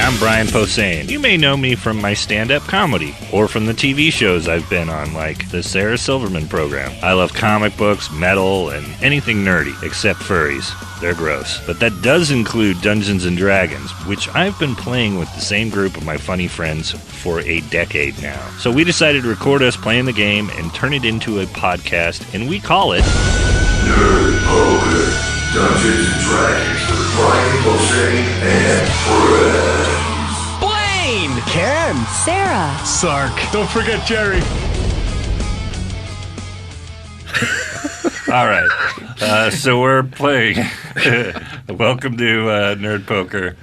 I'm Brian Posehn. You may know me from my stand-up comedy or from the TV shows I've been on, like the Sarah Silverman program. I love comic books, metal, and anything nerdy, except furries. They're gross. But that does include Dungeons & Dragons, which I've been playing with the same group of my funny friends for a decade now. So we decided to record us playing the game and turn it into a podcast, and we call it Nerd Poker, Dungeons & Dragons with Brian Posehn and friends. Blaine! Ken! Sarah! Sark! Don't forget Gerry! All right, so we're playing. Welcome to Nerd Poker,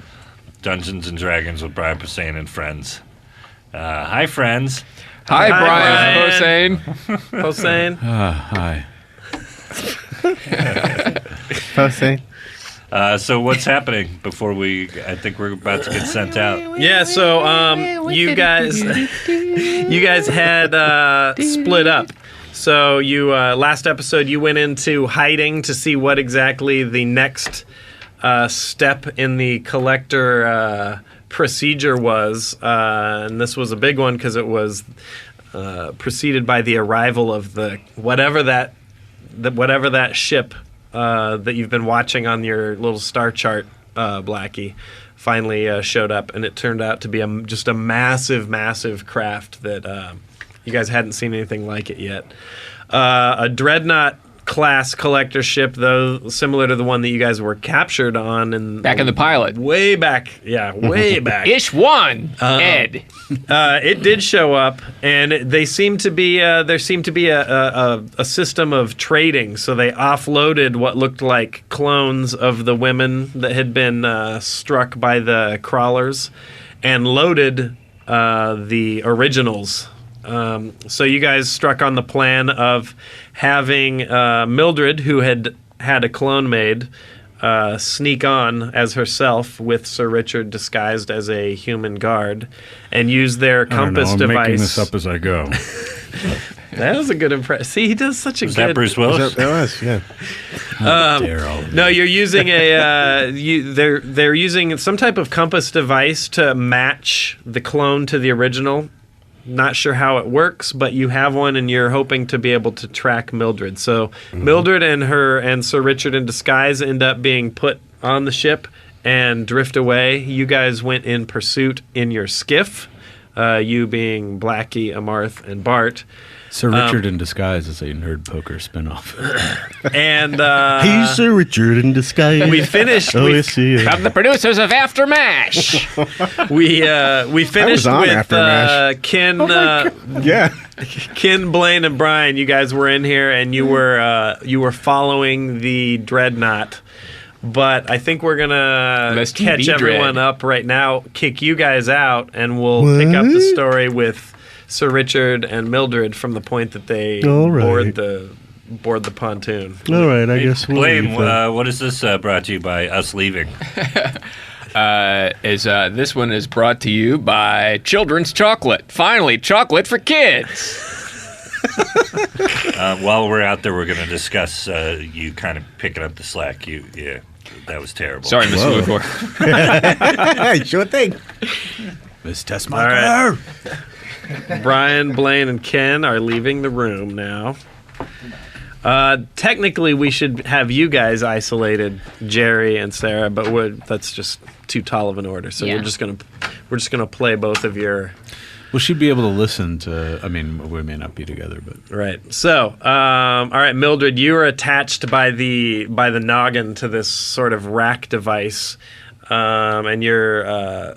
Dungeons and Dragons with Brian Posehn and friends. Hi, friends. Hi, Brian Posehn. Hi. Posehn. So what's happening before I think we're about to get sent out. Yeah, so you guys had split up. So you last episode you went into hiding to see what exactly the next step in the collector procedure was, and this was a big one because it was preceded by the arrival of the whatever that ship that you've been watching on your little star chart, Blackie, finally showed up, and it turned out to be just a massive craft that you guys hadn't seen anything like it yet. A dreadnought class collector ship, though similar to the one that you guys were captured on Back in the pilot. Way back. Ish one, Ed. It did show up, and there seemed to be a system of trading. So they offloaded what looked like clones of the women that had been struck by the crawlers, and loaded the originals. So you guys struck on the plan of having Mildred, who had a clone made, sneak on as herself with Sir Richard disguised as a human guard, and use their compass device. I'm making this up as I go. That was a good impression. See, he does such a Was good... that Bruce Willis? That was, yeah. No, you're using they're using some type of compass device to match the clone to the original. Not sure how it works, but you have one, and you're hoping to be able to track Mildred. So Mildred and Sir Richard in disguise end up being put on the ship and drift away. You guys went in pursuit in your skiff, you being Blackie, Amarth, and Bart. Sir Richard in Disguise is a Nerd Poker spinoff. And He's Sir Richard in Disguise. we finished. Oh, yes, he is. From the producers of Aftermash. We finished on with Aftermash. Ken. Yeah. Ken, Blaine, and Brian, you guys were in here, and you were following the dreadnought. But I think we're gonna Less catch TV everyone dread. up right now, kick you guys out, and we'll pick up the story with Sir Richard and Mildred from the point that they board the pontoon. All right, I guess we'll Blaine, leave then. what is this brought to you by us leaving? This one is brought to you by Children's Chocolate. Finally, chocolate for kids. While we're out there, we're going to discuss you kind of picking up the slack. That was terrible. Sorry, Mr. Luthor. Sure thing. Miss Tessmacher. All right. Brian, Blaine, and Ken are leaving the room now. Technically, we should have you guys isolated, Gerry and Sarah, but that's just too tall of an order. So Yeah. we're just gonna play both of your. Well, she'd be able to listen to. I mean, we may not be together, but Right. So, all right, Mildred, you are attached by the noggin to this sort of rack device, and you're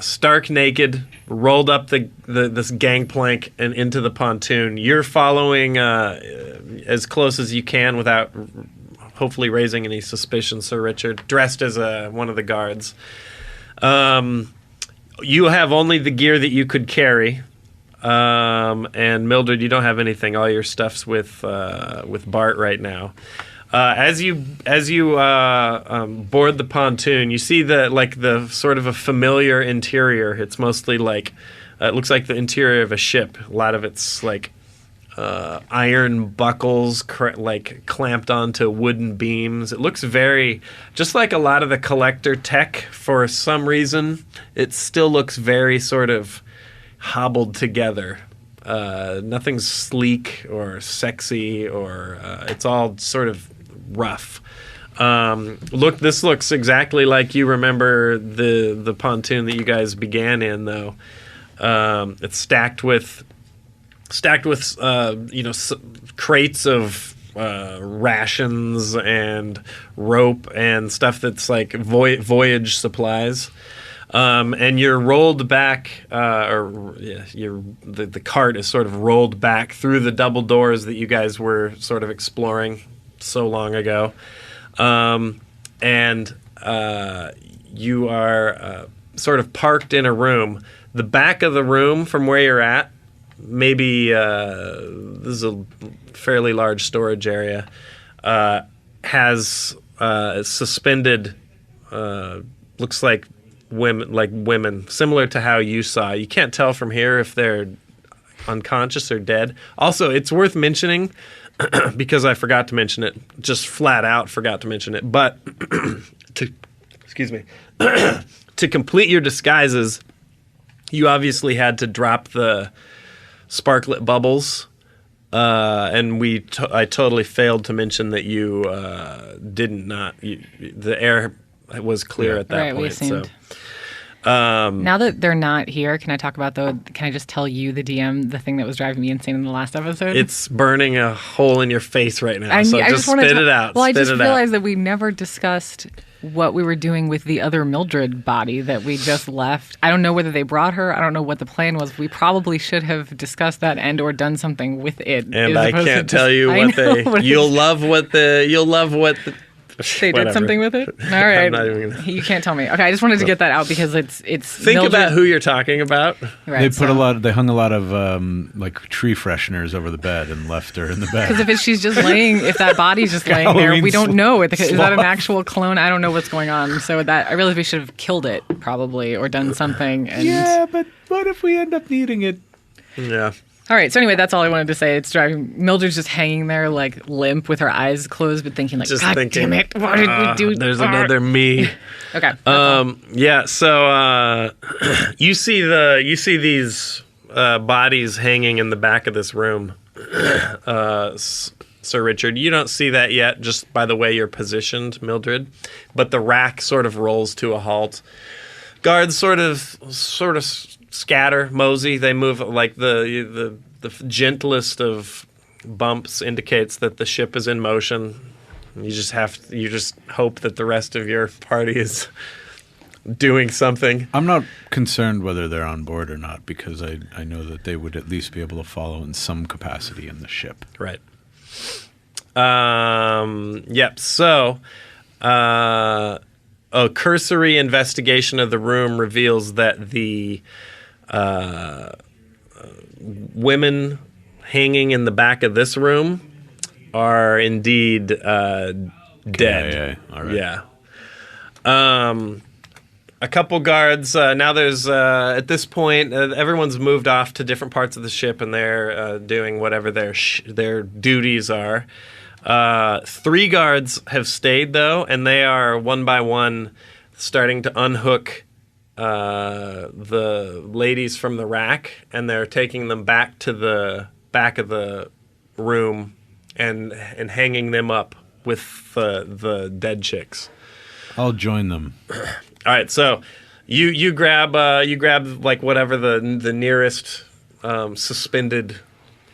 stark naked, rolled up this gangplank and into the pontoon. You're following as close as you can without hopefully raising any suspicion, Sir Richard, dressed as one of the guards. You have only the gear that you could carry. And Mildred, you don't have anything. All your stuff's with Bart right now. As you board the pontoon, you see the sort of a familiar interior. It's mostly it looks like the interior of a ship. A lot of it's iron buckles clamped onto wooden beams. It looks very, just like a lot of the collector tech, for some reason, it still looks very sort of hobbled together. Nothing's sleek or sexy, or it's all sort of rough. This looks exactly like you remember the pontoon that you guys began in, though. It's stacked with crates of rations and rope and stuff that's like voyage supplies. And you're rolled back, the cart is sort of rolled back through the double doors that you guys were sort of exploring so long ago. And you are sort of parked in a room. The back of the room from where you're at, maybe this is a fairly large storage area, has suspended, looks like women, similar to how you saw. You can't tell from here if they're unconscious or dead. Also, it's worth mentioning, because I forgot to mention it, just flat out forgot to mention it, but to complete your disguises, you obviously had to drop the sparklet bubbles, and I totally failed to mention that you the air was clear at that point. So, now that they're not here, can I talk about can I just tell you, the DM, the thing that was driving me insane in the last episode? It's burning a hole in your face right now, so just spit it out. Well, I just realized that we never discussed what we were doing with the other Mildred body that we just left. I don't know whether they brought her. I don't know what the plan was. We probably should have discussed that and or done something with it. And I can't tell you what you'll love what they did something with it? All right. You can't tell me. Okay, I just wanted to get that out because it's think Mildred. About who you're talking about. Right, they hung a lot of like tree fresheners over the bed and left her in the bed. Because if that body's just laying there, we don't know. Is that an actual clone? I don't know what's going on. So I realize we should have killed it probably or done something. Yeah, but what if we end up needing it? Yeah. All right, so anyway, that's all I wanted to say. It's driving. Mildred's just hanging there, like, limp with her eyes closed, but thinking, like, God damn it, what did we do? There's another me. Okay. Yeah, so you see these bodies hanging in the back of this room, Sir Richard. You don't see that yet, just by the way you're positioned, Mildred. But the rack sort of rolls to a halt. Guards sort of scatter, mosey. They move like the gentlest of bumps indicates that the ship is in motion. You just hope that the rest of your party is doing something. I'm not concerned whether they're on board or not because I know that they would at least be able to follow in some capacity in the ship. Right. Yep. So, a cursory investigation of the room reveals that the women hanging in the back of this room are indeed dead. Yeah. All right. Yeah. A couple guards. Now there's at this point everyone's moved off to different parts of the ship and they're doing whatever their duties are. 3 guards have stayed though, and they are one by one starting to unhook the ladies from the rack, and they're taking them back to the back of the room and hanging them up with the dead chicks. I'll join them. All right, so you grab like whatever the nearest suspended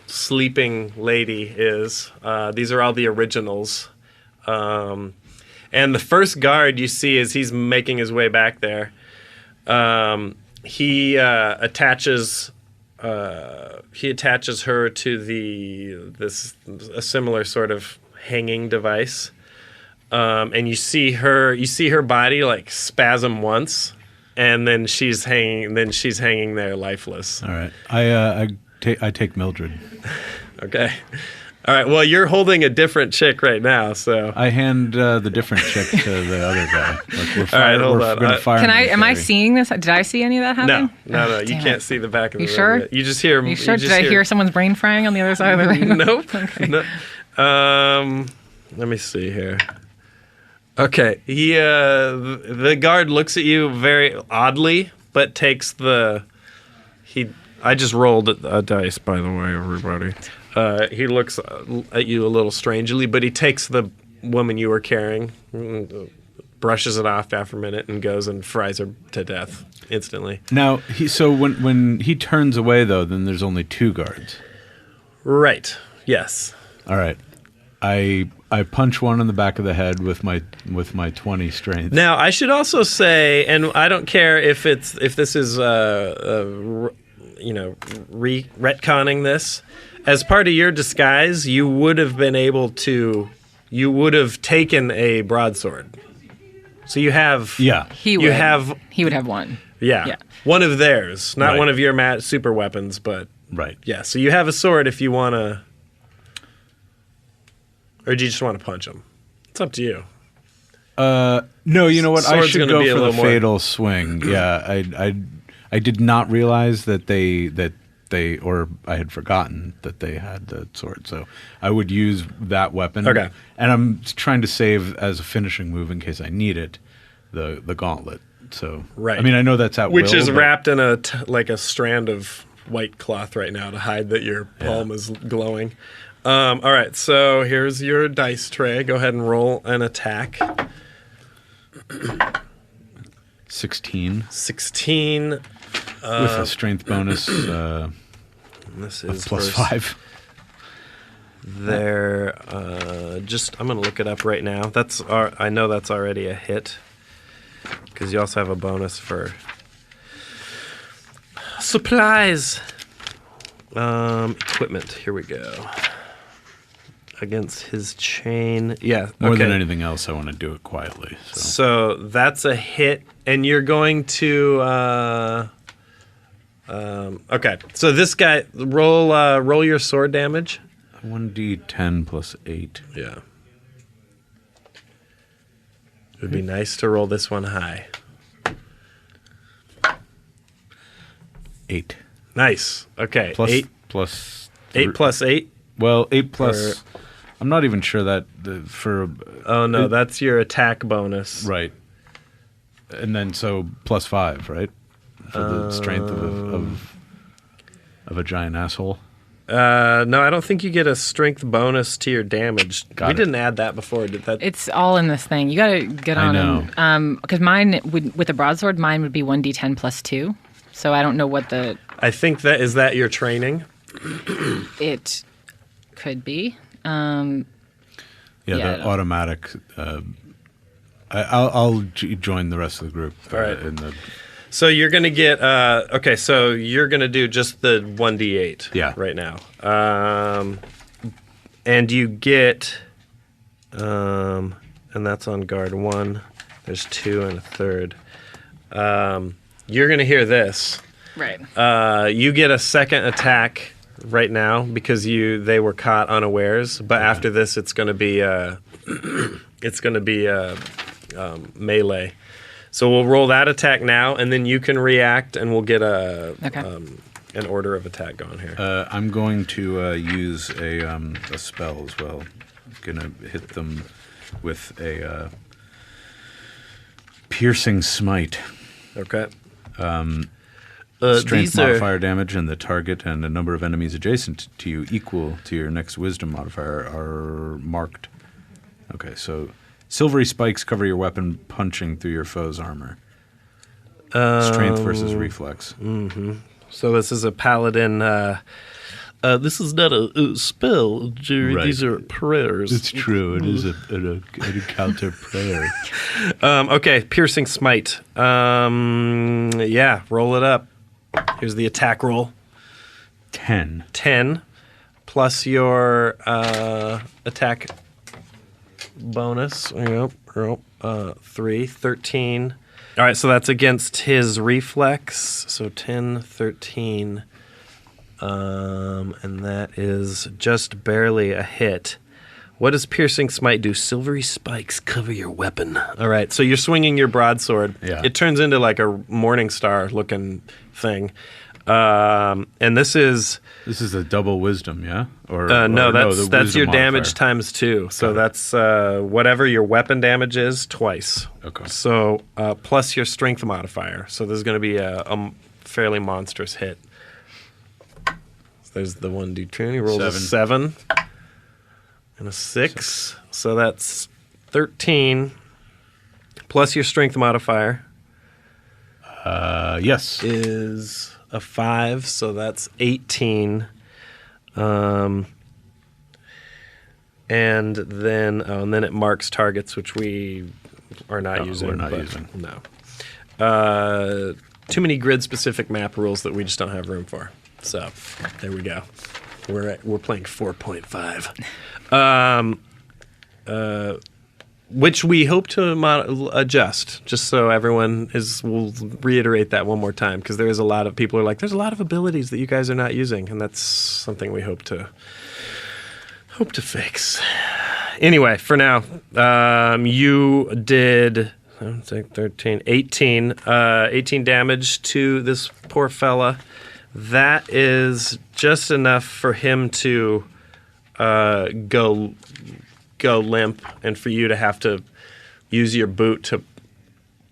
sleeping lady is. These are all the originals. And the first guard you see as he's making his way back there, he attaches her to a similar sort of hanging device. And you see her body like spasm once, and then she's hanging there lifeless. All right. I take Mildred. Okay. All right. Well, you're holding a different chick right now, so. I hand the different chick to the other guy. Like we're All right, hold we're on. gonna fire Can him I? in Am I theory. seeing this? Did I see any of that happen? No. You Damn can't it. see the back of the You room sure? yet. You just hear. Are you sure? just Did I hear someone's brain frying on the other side of the room? Nope. Okay. No. Let me see here. Okay. He the guard looks at you very oddly, but takes the I just rolled a dice, by the way, everybody. He looks at you a little strangely, but he takes the woman you were carrying, brushes it off after a minute, and goes and fries her to death instantly. Now, so when he turns away, though, then there's only 2 guards. Right. Yes. All right. I punch one in the back of the head with my 20 strength. Now, I should also say, and I don't care if this is retconning this. As part of your disguise, you would have taken a broadsword. So you have He would have one. Yeah. One of theirs, not Right. one of your super weapons, but Right. yeah. So you have a sword if you want to, or do you just want to punch him? It's up to you. No, you know what? I Sword's should gonna go be a for the little more- fatal swing. Yeah, I did not realize that they or I had forgotten that they had the sword. So I would use that weapon. Okay. And I'm trying to save as a finishing move in case I need it, the gauntlet. So Right. I mean, I know that's at Which will, is but- wrapped in a strand of white cloth right now to hide that your palm is glowing. All right, so here's your dice tray. Go ahead and roll an attack. 16 16. with a strength bonus This of is plus versus 5. Their I'm gonna look it up right now. I know that's already a hit because you also have a bonus for supplies. Equipment. Here we go. Against his chain. Yeah. More than okay. anything else, I want to do it quietly. So So that's a hit, and you're going to. Okay, so this guy roll your sword damage. 1d10 plus 8. Yeah. It would be nice to roll this one high. 8. Nice. Okay. Plus, 8 plus 8 plus 8. Well, 8 plus. I'm not even sure that for. Oh no, that's your attack bonus. Right. And then so plus 5, right? For the strength of a giant asshole. No, I don't think you get a strength bonus to your damage. Got we it. didn't add that before, did that? It's all in this thing. You got to get on know. because mine with the broadsword, mine would be 1d10 plus 2. So I don't know what the I think is that your training. it could be. Yeah, Yeah, I the don't- automatic. I'll join the rest of the group. All right. In the So you're going to get okay, so you're going to do just the 1d8 Yeah. right now. And you get and that's on guard 1. There's 2 and a third. You're going to hear this. Right. You get a second attack right now because they were caught unawares, but after this it's going to be melee. So we'll roll that attack now, and then you can react, and we'll get an order of attack going here. I'm going to use a spell as well. I'm gonna hit them with a piercing smite. Okay. Strength These modifier damage, and the target and a number of enemies adjacent to you equal to your next wisdom modifier are marked. Okay, so silvery spikes cover your weapon, punching through your foe's armor. Strength versus reflex. So this is a paladin. This is not a spell, Jerry. Right. These are prayers. It's true. It is an encounter prayer. Okay, piercing smite. Yeah, roll it up. Here's the attack roll. 10. 10 plus your attack bonus. 3, 13. All right, so that's against his reflex. So 10, 13. And that is just barely a hit. What does Piercing Smite do? Silvery spikes cover your weapon. All right, so you're swinging your broadsword. Yeah. It turns into like a Morning Star looking thing. And this is a double wisdom, yeah? no, the that's your wisdom damage modifier. times 2. So that's whatever your weapon damage is twice. Okay. So plus your strength modifier. So there's going to be a fairly monstrous hit. So there's the 1d10. He rolls a 7 and a 6. So that's 13 plus your strength modifier. Yes. Is a 5, so that's 18. And then it marks targets, which we are not using. We're not using. No. Too many grid-specific map rules that we just don't have room for. So there we go. We're playing 4.5. Which we hope to adjust, just so everyone we'll reiterate that one more time, because there's a lot of people who are like, there's a lot of abilities that you guys are not using, and that's something we hope to fix. Anyway, for now, you did 13, 18 damage to this poor fella. That is just enough for him to go limp, and for you to have to use your boot to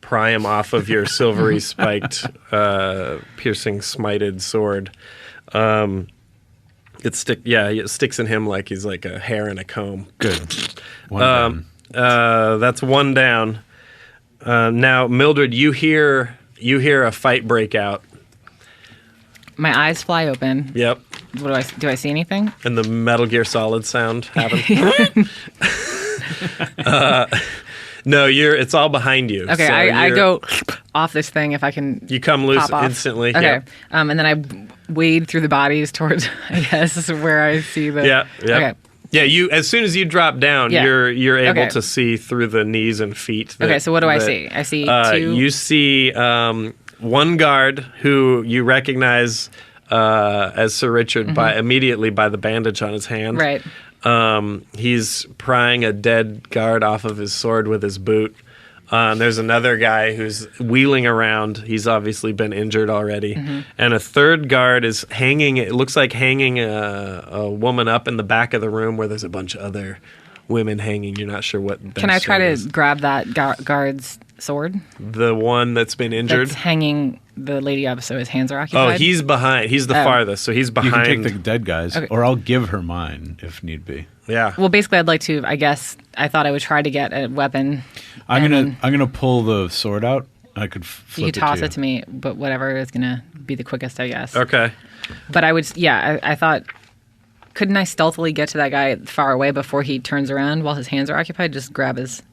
pry him off of your silvery spiked piercing smited sword. It sticks in him like he's like a hair in a comb. Good. One down. That's one down. Now, Mildred, you hear a fight break out. My eyes fly open. Yep. What do I see anything? And the Metal Gear Solid sound happen. No, it's all behind you. Okay, So I go off this thing if I can. You come loose pop off. instantly. Okay, Yep. and then I wade through the bodies towards, I guess, where I see the. Yeah. Okay. Yeah, you as soon as you drop down, Yeah. you're able Okay. to see through the knees and feet. Okay, so what do I see? I see two. You see one guard who you recognize as Sir Richard immediately by the bandage on his hand. Right. He's prying a dead guard off of his sword with his boot. There's another guy who's wheeling around. He's obviously been injured already. And a third guard is hanging. It looks like hanging a woman up in the back of the room where there's a bunch of other women hanging. You're not sure what. Can I try their to sword is. grab that guard's sword? The one that's been injured. That's hanging the lady up, so his hands are occupied. Oh, he's behind. He's the farthest, so he's You behind. can take the dead guys, Okay. or I'll give her mine if need be. Yeah. Well, basically, I'd like to. I guess I thought I would try to get a weapon. I'm and gonna pull the sword out. I could flip You could toss to it to me, but whatever is gonna be the quickest, I guess. Okay. But I would. Yeah, I thought. Couldn't I stealthily get to that guy far away before he turns around while his hands are occupied? Just grab his.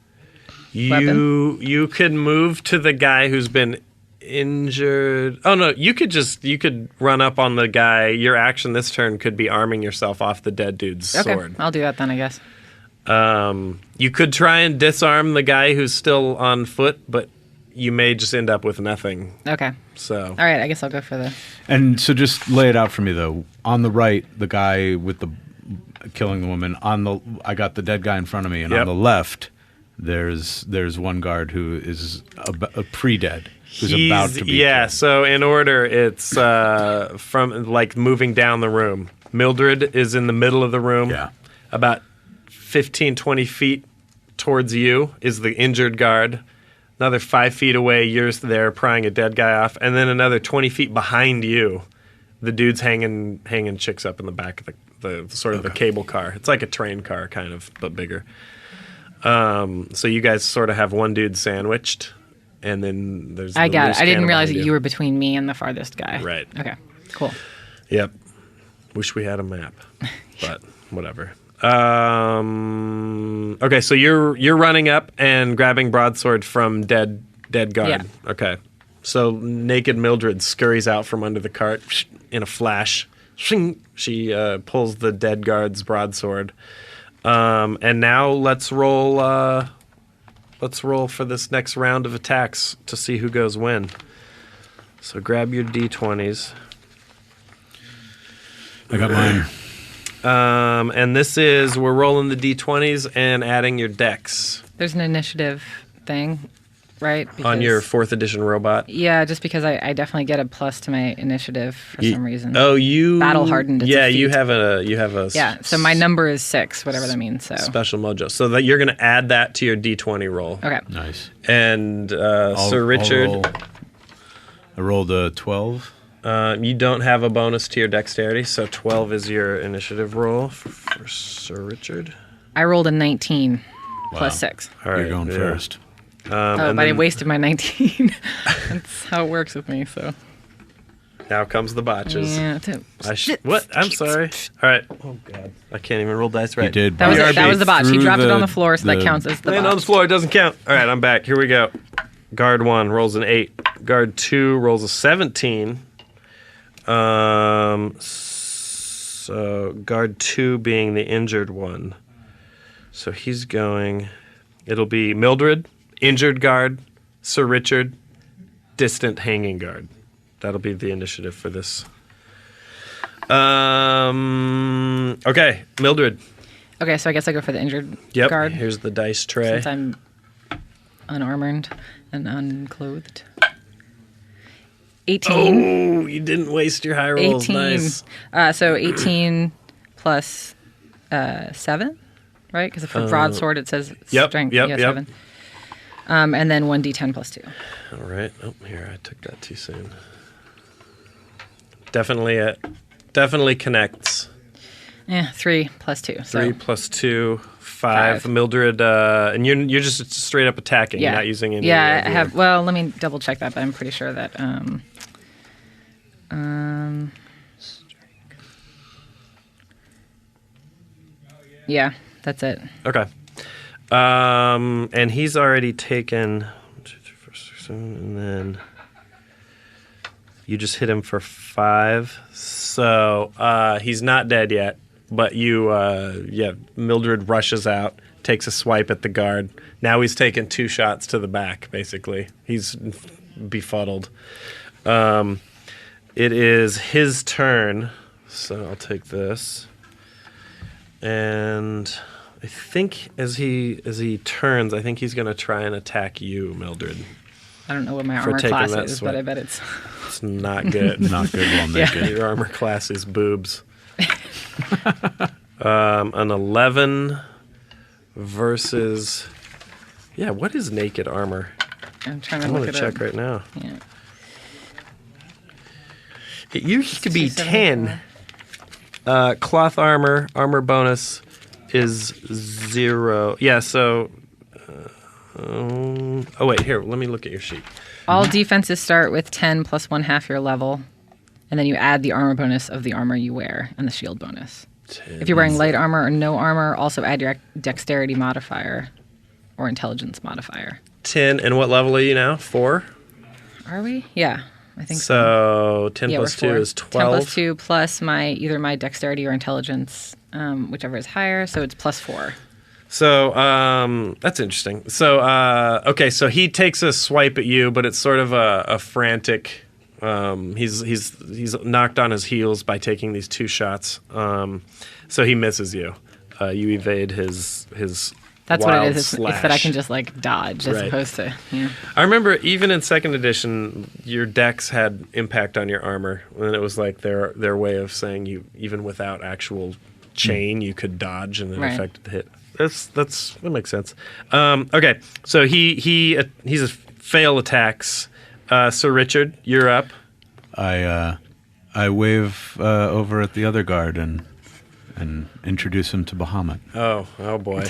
You could move to the guy who's been injured. Oh no, you could run up on the guy. Your action this turn could be arming yourself off the dead dude's sword. I'll do that then, I guess. You could try and disarm the guy who's still on foot, but you may just end up with nothing. Okay. So All right, I guess I'll go for the. And so just lay it out for me though. On the right, the guy with the killing the woman. I got the dead guy in front of me, and Yep. on the left, there's one guard who is a pre-dead, who's about to be. yeah. killed. So in order, it's from like moving down the room. Mildred is in the middle of the room. Yeah. About 15, 20 feet towards you is the injured guard. Another 5 feet away, you're there prying a dead guy off. And then another 20 feet behind you, the dude's hanging chicks up in the back of the sort of the cable car. It's like a train car, kind of, but bigger. So you guys sort of have one dude sandwiched, and then there's I the got loose it. I didn't cannon realize that behind you were between me and the farthest guy. Right. Okay. Cool. Yep. Wish we had a map, but whatever. Okay, so you're running up and grabbing broadsword from dead guard. Yeah. Okay. So naked Mildred scurries out from under the cart in a flash. She pulls the dead guard's broadsword. And now let's roll for this next round of attacks to see who goes when. So grab your d20s. I got mine. And this is, we're rolling the d20s and adding your dex There's an initiative thing, right? on your Because- 4th edition robot. Yeah, just because I definitely get a plus to my initiative for some reason. Oh, you Battle hardened, it's Yeah, a you feat. have a Yeah, so my number is 6, whatever that means. So special mojo. So that you're going to add that to your d20 roll. okay, Nice. And Sir Richard, I rolled a 12. you don't have a bonus to your dexterity, so 12 is your initiative roll for Sir Richard. I rolled a 19 plus Wow. 6. All right, You're going yeah. first. Oh, and but I then wasted my 19. That's how it works with me. So now comes the botches. yeah, What? I'm sorry. All right. Oh God, I can't even roll dice right. You did. that was it. That BRB. was the botch. He Through dropped it the- on the floor, so that the- counts as the Land on the botch. floor. It doesn't count. All right, I'm back. Here we go. Guard 1 rolls an 8. Guard 2 rolls a 17. So guard 2 being the injured one. So he's going. It'll be Mildred, injured guard, Sir Richard, distant hanging guard. That'll be the initiative for this. Okay, Mildred. Okay, so I guess I go for the injured Yep. guard Here's the dice tray. since I'm unarmored and unclothed. 18. Oh, you didn't waste your high rolls. 18. Nice. So 18 plus 7, right? Because for broadsword it says Yep, strength. yep, yeah, yep. 7. And then 1d10 plus 2. All right. Oh, here, I took that too soon. Definitely connects. Yeah, 3 plus 2. So 3 plus 2, 5. 5. Mildred, and you're just straight up attacking. yeah, You're not using any. Yeah, of I your- have. Well, let me double check that, but I'm pretty sure that. Yeah, that's it. Okay. And he's already taken. 1, 2, 3, 4, 6, 7, and then you just hit him for 5. So he's not dead yet. But Mildred rushes out, takes a swipe at the guard. Now he's taken 2 shots to the back, basically. He's befuddled. It is his turn, so I'll take this. And I think as he turns, I think he's going to try and attack you, Mildred. I don't know what my For armor taking class that is, swipe. but I bet it's. It's not good. Not good while naked. Your armor class is boobs. An 11 versus. Yeah, what is naked armor? I'm trying to I'm look going to it check up. right now. Yeah. It used to be 274. 10. Cloth armor bonus is 0. Yeah, so. Oh, wait, here, let me look at your sheet. All defenses start with 10 plus 1/2 your level, and then you add the armor bonus of the armor you wear and the shield bonus. If you're wearing light armor or no armor, also add your dexterity modifier or intelligence modifier. 10, and what level are you now? 4? Are we? Yeah, I think so. So 10 Yeah, plus we're 2 4. is 12. 10 plus 2 plus either my dexterity or intelligence, whichever is higher, so it's plus 4. So that's interesting. So okay, so he takes a swipe at you, but it's sort of a frantic. He's knocked on his heels by taking these 2 shots. So he misses you. You evade his. That's what wild it is. It's that I slash. can just dodge as Right. opposed to. Yeah. I remember even in 2nd edition, your dex had impact on your armor, and it was like their way of saying you even without actual chain, you could dodge and it Right. affected the hit. That makes sense. Okay, so he's a fail attacks. Sir Richard, you're up. I wave over at the other guard and introduce him to Bahamut. Oh boy.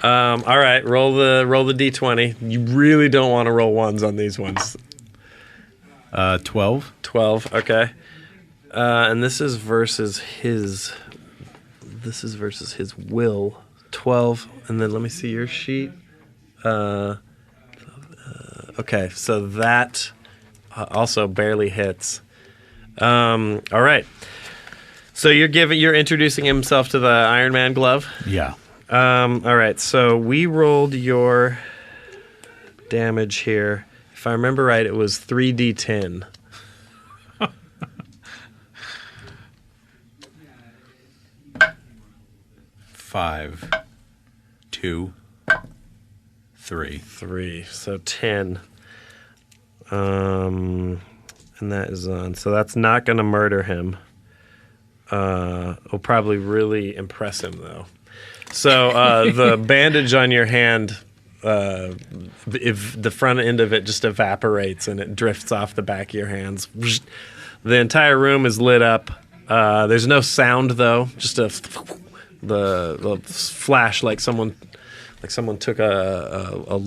All right, roll the d20. You really don't want to roll 1s on these ones. 12. 12. Okay. And this is versus his. This is versus his will. 12, and then let me see your sheet. Okay, so that also barely hits. All right. So you're introducing himself to the Iron Man glove. Yeah. All right. So we rolled your damage here. If I remember right, it was 3d10. 5, 2, 3. 3. So 10. And that is on. So that's not going to murder him. It'll probably really impress him, though. So the bandage on your hand, if the front end of it just evaporates and it drifts off the back of your hands. The entire room is lit up. There's no sound, though. Just the flash, like someone took a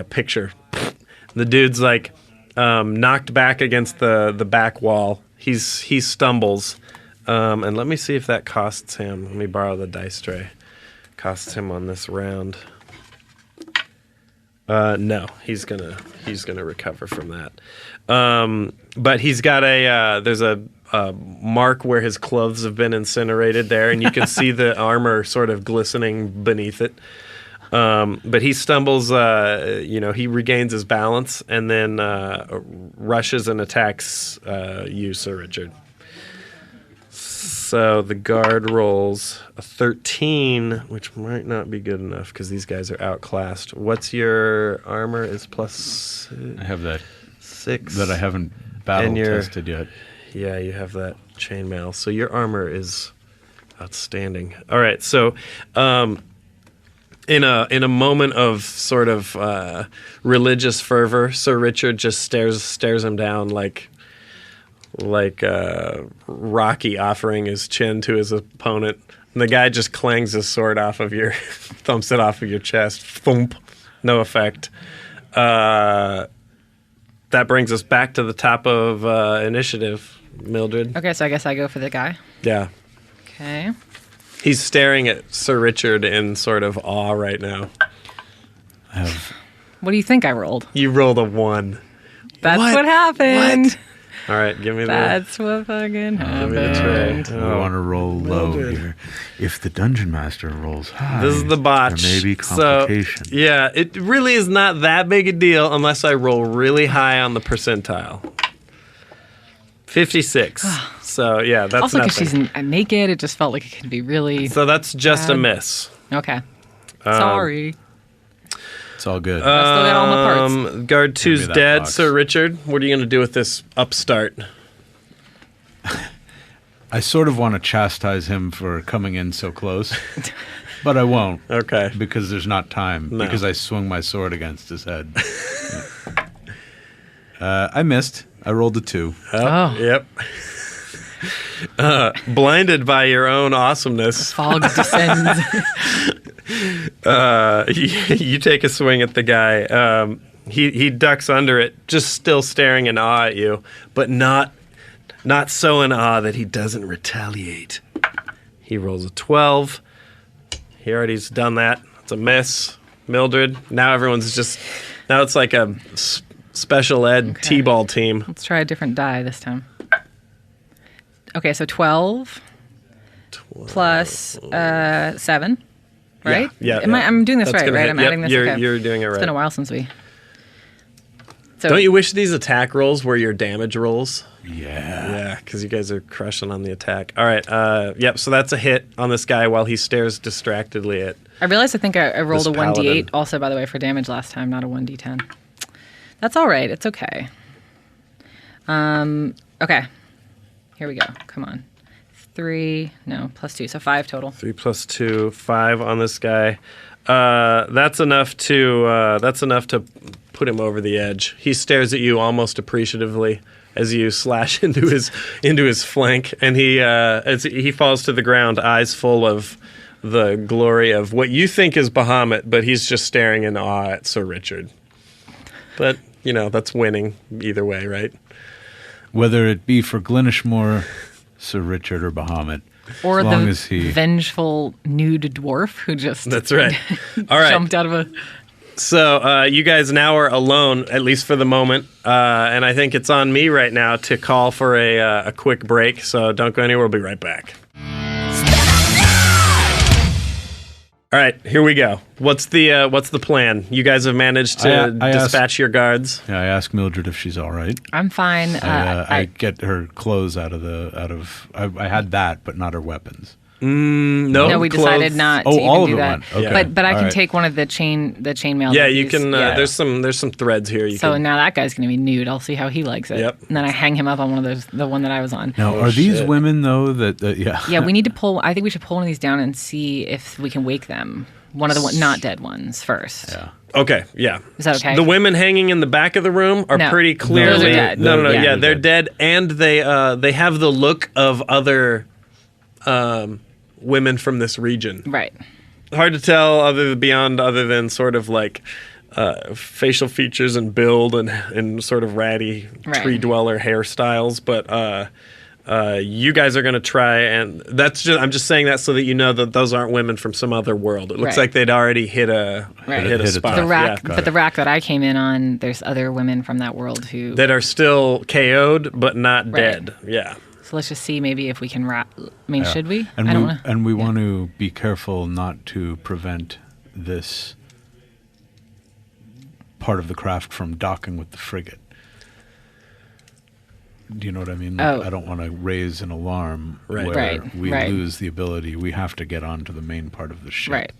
picture. The dude's like knocked back against the back wall. He stumbles, and let me see if that costs him. Let me borrow the dice tray. Costs him on this round. No, he's gonna recover from that. But he's got there's a mark where his clothes have been incinerated there, and you can see the armor sort of glistening beneath it. But he stumbles, he regains his balance and then rushes and attacks you, Sir Richard. So the guard rolls a 13, which might not be good enough because these guys are outclassed. What's your armor? Is plus... I have that 6. that I haven't battle tested yet. Yeah, you have that chainmail. So your armor is outstanding. All right, so... In a moment of sort of religious fervor, Sir Richard just stares him down like Rocky offering his chin to his opponent. And the guy just clangs his sword off of thumps it off of your chest. Thump. No effect. That brings us back to the top of initiative, Mildred. Okay, so I guess I go for the guy. Yeah. Okay. He's staring at Sir Richard in sort of awe right now. What do you think I rolled? You rolled a 1. That's what happened. What? All right, give me That's what fucking happened. Give me the tray. We want to roll low here. If the dungeon master rolls high, this is the botch. There may be complication. So, yeah, it really is not that big a deal unless I roll really high on the percentile. 56. So, yeah, that's also because nothing. she's naked, it just felt like it could be really So that's just bad. a miss. Okay. Sorry. It's all good. I still got all my parts. Guard Give me 2's that dead. box. Sir Richard, what are you going to do with this upstart? I sort of want to chastise him for coming in so close, but I won't. Okay. Because there's not time. No. Because I swung my sword against his head. I missed. I rolled a 2. Oh. Yep. Blinded by your own awesomeness, Fog descends. you take a swing at the guy. He ducks under it, just still staring in awe at you, but not so in awe that he doesn't retaliate. He rolls a 12. He already's done that. It's a miss. Mildred. Now it's like a special ed T-ball team. Let's try a different die this time. Okay, so 12 plus 7, right? Yeah. I'm doing this That's right, gonna right? hit. I'm Yep, adding this. You're doing it right. It's been a while since we... So, Don't you wish these attack rolls were your damage rolls? Yeah. Yeah, because you guys are crushing on the attack. All right. Yep, so that's a hit on this guy while he stares distractedly at... I realized I think I rolled This a 1d8 paladin. also, by the way, for damage last time, not a 1d10. That's all right. It's okay. Okay. Here we go. Come on. 3, no, plus 2, so 5 total. 3 plus 2, 5 on this guy. That's enough to put him over the edge. He stares at you almost appreciatively as you slash into his flank, and as he falls to the ground, eyes full of the glory of what you think is Bahamut, but he's just staring in awe at Sir Richard. But that's winning either way, right? Whether it be for Glenishmore, Sir Richard, or Bahamut, Or as long the as he... vengeful nude dwarf who just That's right. All right. jumped out of a... So you guys now are alone, at least for the moment, and I think it's on me right now to call for a quick break. So don't go anywhere. We'll be right back. All right, here we go. What's the plan? You guys have managed to I dispatch your guards. Yeah, I ask Mildred if she's all right. I'm fine. I get her clothes out of. I had that, but not her weapons. No, No, we decided not to Oh, all even of do it that. went. Okay. But I All can right. take one of the chainmail. Yeah, you dookies. can. Yeah. There's some threads here. You So can. now that guy's going to be nude. I'll see how he likes it. Yep. And then I hang him up on one of those, the one that I was on. Now, are these shit. women though? That yeah. Yeah, we need to pull. I think we should pull one of these down and see if we can wake them. One of the not dead ones first. Yeah. Okay, yeah. Is that okay? The women hanging in the back of the room are No. pretty clearly Those are dead. No, Yeah. yeah, they're dead, and they have the look of other women from this region. Right. Hard to tell other than sort of like facial features and build and sort of ratty Right. tree dweller hairstyles, but you guys are going to try, and I'm just saying that so that you know that those aren't women from some other world. It looks Right. like they'd already hit a Right. hit a Hit a spot. The rack, yeah. but the rack that I came in on, there's other women from that world who. That are still KO'd but not Right. dead. Yeah. So let's just see maybe if we can wrap. I mean, should we? And I don't we want to. and we want to be careful not to prevent this part of the craft from docking with the frigate. Do you know what I mean? Like, Oh. I don't want to raise an alarm Right. where Right, we right. lose the ability. We have to get onto the main part of the ship. Right.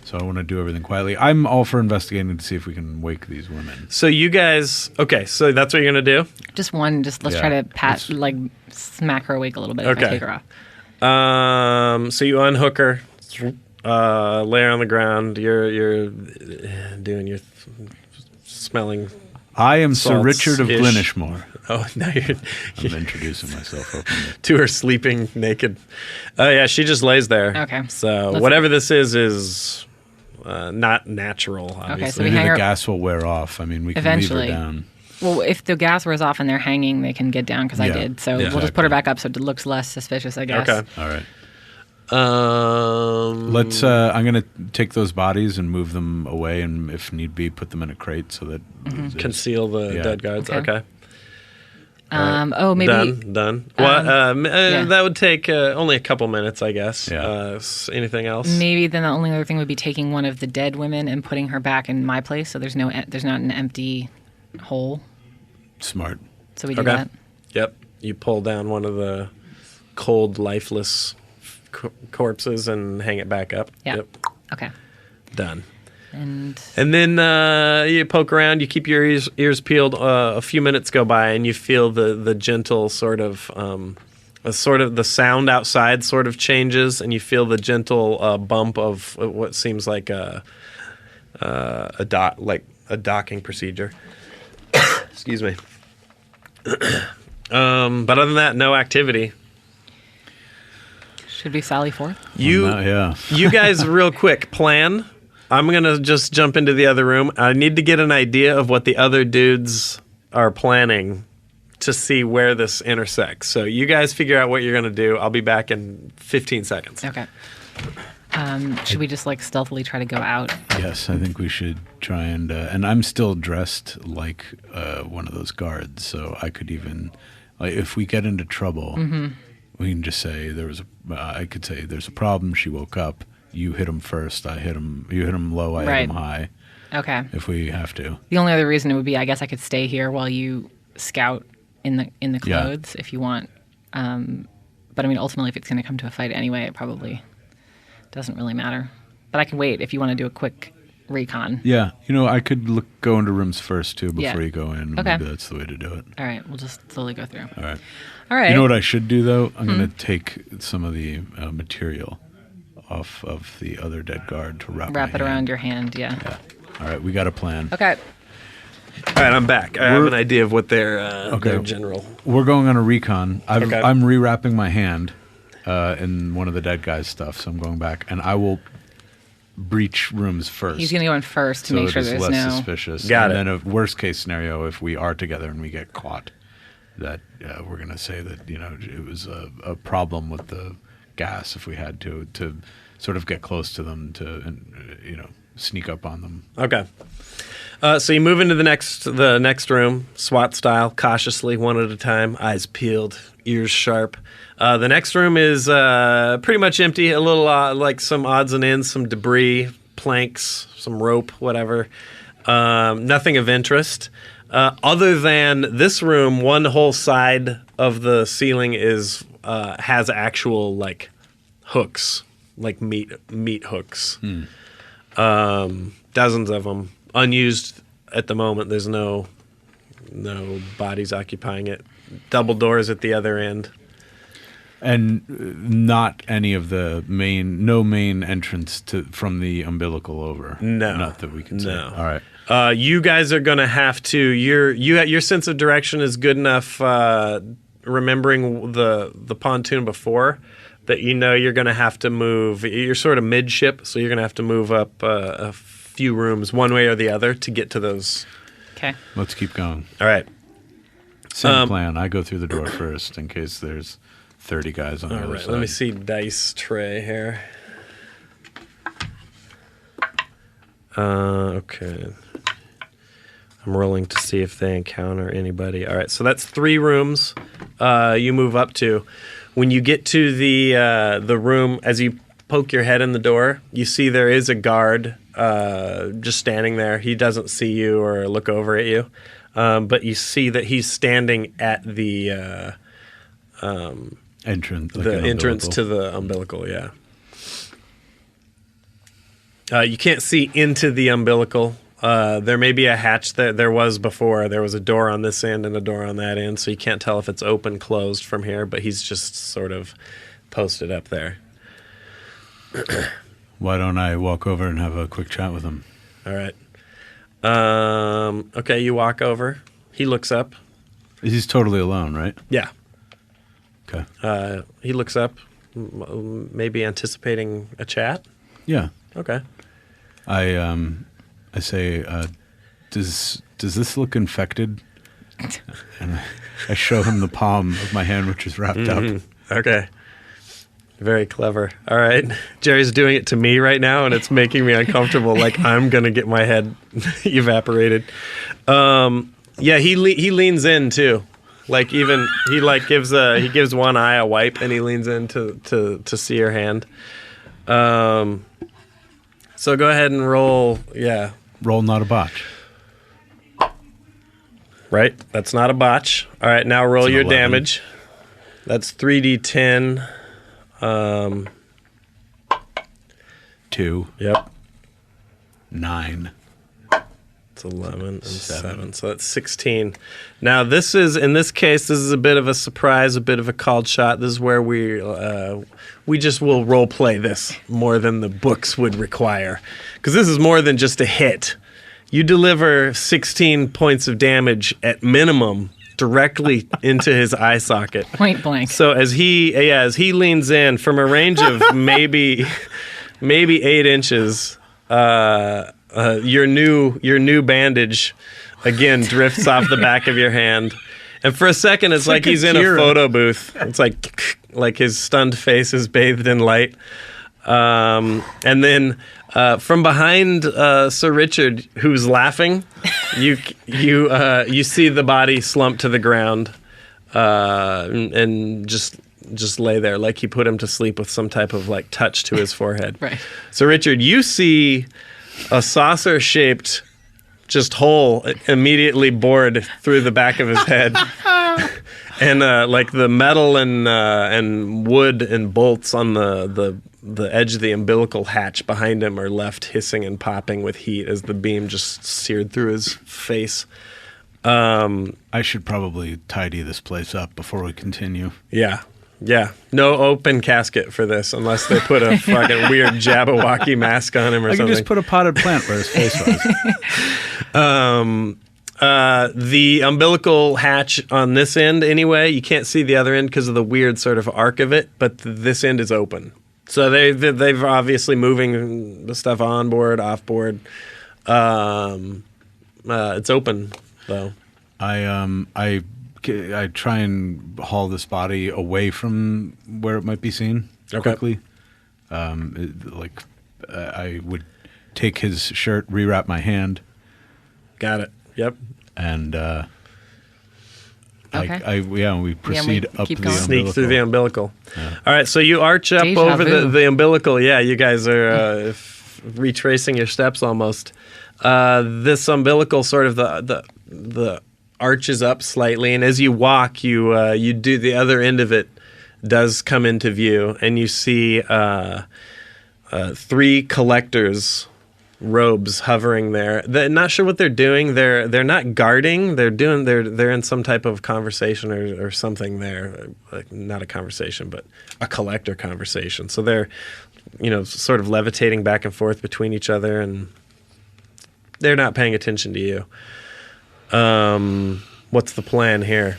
So I want to do everything quietly. I'm all for investigating to see if we can wake these women. So you guys, okay, so that's what you're going to do? Just one. Just let's Yeah. try to like smack her awake a little bit if Okay. I take her off. So you unhook her, lay her on the ground. You're doing your smelling. I am Sir Salts-ish. Richard of Glenishmore. Oh, now you're I'm introducing myself openly. to her sleeping naked. Oh, yeah, she just lays there. Okay. So Let's- whatever this is not natural, obviously. so we Maybe hang the her- gas will wear off. I mean, we can Eventually. leave her down. Well, if the gas wears off and they're hanging, they can get down because I Yeah. did. So Yeah. we'll just put her back up so it looks less suspicious, I guess. Okay. All right. Let's. I'm going to take those bodies and move them away, and if need be, put them in a crate so that conceal the Yeah. dead guards. Okay. Okay. Oh, maybe. Done. Well, yeah. that would take only a couple minutes, I guess. Yeah. Anything else? Maybe then the only other thing would be taking one of the dead women and putting her back in my place, so there's not an empty hole. smart. So we do Okay. that. Yep. You pull down one of the cold, lifeless corpses and hang it back up. Yeah. Yep. Okay. Done. And And then you poke around. You keep your ears peeled. A few minutes go by, and you feel the gentle sort of the sound outside sort of changes, and you feel the gentle bump of what seems like a docking procedure. Excuse me. But other than that, no activity. should we sally forth? Yeah. You guys, real quick, plan. I'm going to just jump into the other room. I need to get an idea of what the other dudes are planning to see where this intersects. So you guys figure out what you're going to do. I'll be back in 15 seconds. Okay. Should we just like stealthily try to go out? Yes, I think we should try and I'm still dressed like one of those guards, so I could even, like, if we get into trouble, we can just say I could say there's a problem. She woke up. You hit him first. I hit him. You hit him low. I hit Right. him high. Okay. If we have to. The only other reason it would be, I guess, I could stay here while you scout in the Yeah. clothes if you want. But I mean, ultimately, if it's going to come to a fight anyway, it probably doesn't really matter. But I can wait if you want to do a quick recon. Yeah, I could go into rooms first too before Yeah. you go in. Okay. Maybe that's the way to do it. All right, we'll just slowly go through. All right. All right. You know what I should do though? I'm going to take some of the material off of the other dead guard to wrap Wrap my it around hand. your hand, yeah. Yeah. All right, we got a plan. Okay. All right, I'm back. I have an idea of what their general. We're going on a recon. Okay. I'm rewrapping my hand in one of the dead guys' stuff, so I'm going back, and I will breach rooms first. He's going to go in first to so make it sure is there's less no... suspicious. Got and it. then a worst case scenario, if we are together and we get caught, that we're going to say that it was a problem with the gas if we had to sort of get close to them to sneak up on them. Okay. So you move into the next room, SWAT style, cautiously, one at a time, eyes peeled, ears sharp. The next room is pretty much empty. A little like some odds and ends, some debris, planks, some rope, whatever. Nothing of interest. Other than this room, one whole side of the ceiling has actual like hooks, like meat hooks. Dozens of them, unused at the moment. There's no bodies occupying it. Double doors at the other end. And not any of the no main entrance from the umbilical over. No. Not that we can see. No. All right. You guys are going to have to. Your sense of direction is good enough. Remembering the pontoon before, that you're going to have to move. You're sort of midship, so you're going to have to move up a few rooms, one way or the other, to get to those. Okay. Let's keep going. All right. Same plan. I go through the door first in case there's 30 guys on the other side. Let me see dice tray here. Okay. I'm rolling to see if they encounter anybody. All right, so that's 3 rooms you move up to. When you get to the room, as you poke your head in the door, you see there is a guard just standing there. He doesn't see you or look over at you, but you see that he's standing at the entrance, entrance to the umbilical. Yeah. You can't see into the umbilical. There may be a hatch that there was before. There was a door on this end and a door on that end, so you can't tell if it's open, closed from here, but he's just sort of posted up there. Why don't I walk over and have a quick chat with him? All right. Okay, you walk over. He looks up. He's totally alone, right? Yeah. Okay. He looks up, maybe anticipating a chat. Yeah. Okay. I say, does this look infected? And I show him the palm of my hand, which is wrapped up. Okay. Very clever. All right. Jerry's doing it to me right now, and it's making me uncomfortable, like I'm going to get my head evaporated. Yeah, he leans in, too. Like, even, he gives one eye a wipe, and he leans in to see your hand. So go ahead and roll, yeah. Roll not a botch. Right, that's not a botch. All right, now roll your 11. damage. That's 3d10. 2. Yep. 9. It's 11 and 7. So that's 16. Now, in this case, this is a bit of a surprise, a bit of a called shot. This is where we just will role play this more than the books would require. Because this is more than just a hit. You deliver 16 points of damage at minimum directly into his eye socket. Point blank. So as he leans in from a range of maybe 8 inches, your new bandage again drifts off the back of your hand, and for a second it's like he's in a photo booth. It's like his stunned face is bathed in light, and then from behind Sir Richard, who's laughing, you see the body slump to the ground, and just lay there like he put him to sleep with some type of like touch to his forehead. Right. So Richard, you see a saucer-shaped just hole immediately bored through the back of his head. And like the metal and wood and bolts on the edge of the umbilical hatch behind him are left hissing and popping with heat as the beam just seared through his face. I should probably tidy this place up before we continue. Yeah. No open casket for this unless they put a fucking weird Jabberwocky mask on him or something. I can just put a potted plant where his face was. The umbilical hatch on this end, anyway, you can't see the other end because of the weird sort of arc of it, but this end is open. So they've obviously moving the stuff on board, off board. It's open though. I try and haul this body away from where it might be seen quickly. I would take his shirt, rewrap my hand. Got it. Yep. And Okay. we proceed up the keep going. Sneak umbilical. through the umbilical. Yeah. All right, so you arch up Deja over vu. the umbilical. Yeah, you guys are retracing your steps almost. This umbilical sort of the arches up slightly, and as you walk, you do the other end of it does come into view, and you see 3 collectors' robes hovering there. They're not sure what they're doing. They're not guarding. They're in some type of conversation or something there. Like, not a conversation, but a collector conversation. So they're, sort of levitating back and forth between each other, and they're not paying attention to you. What's the plan here?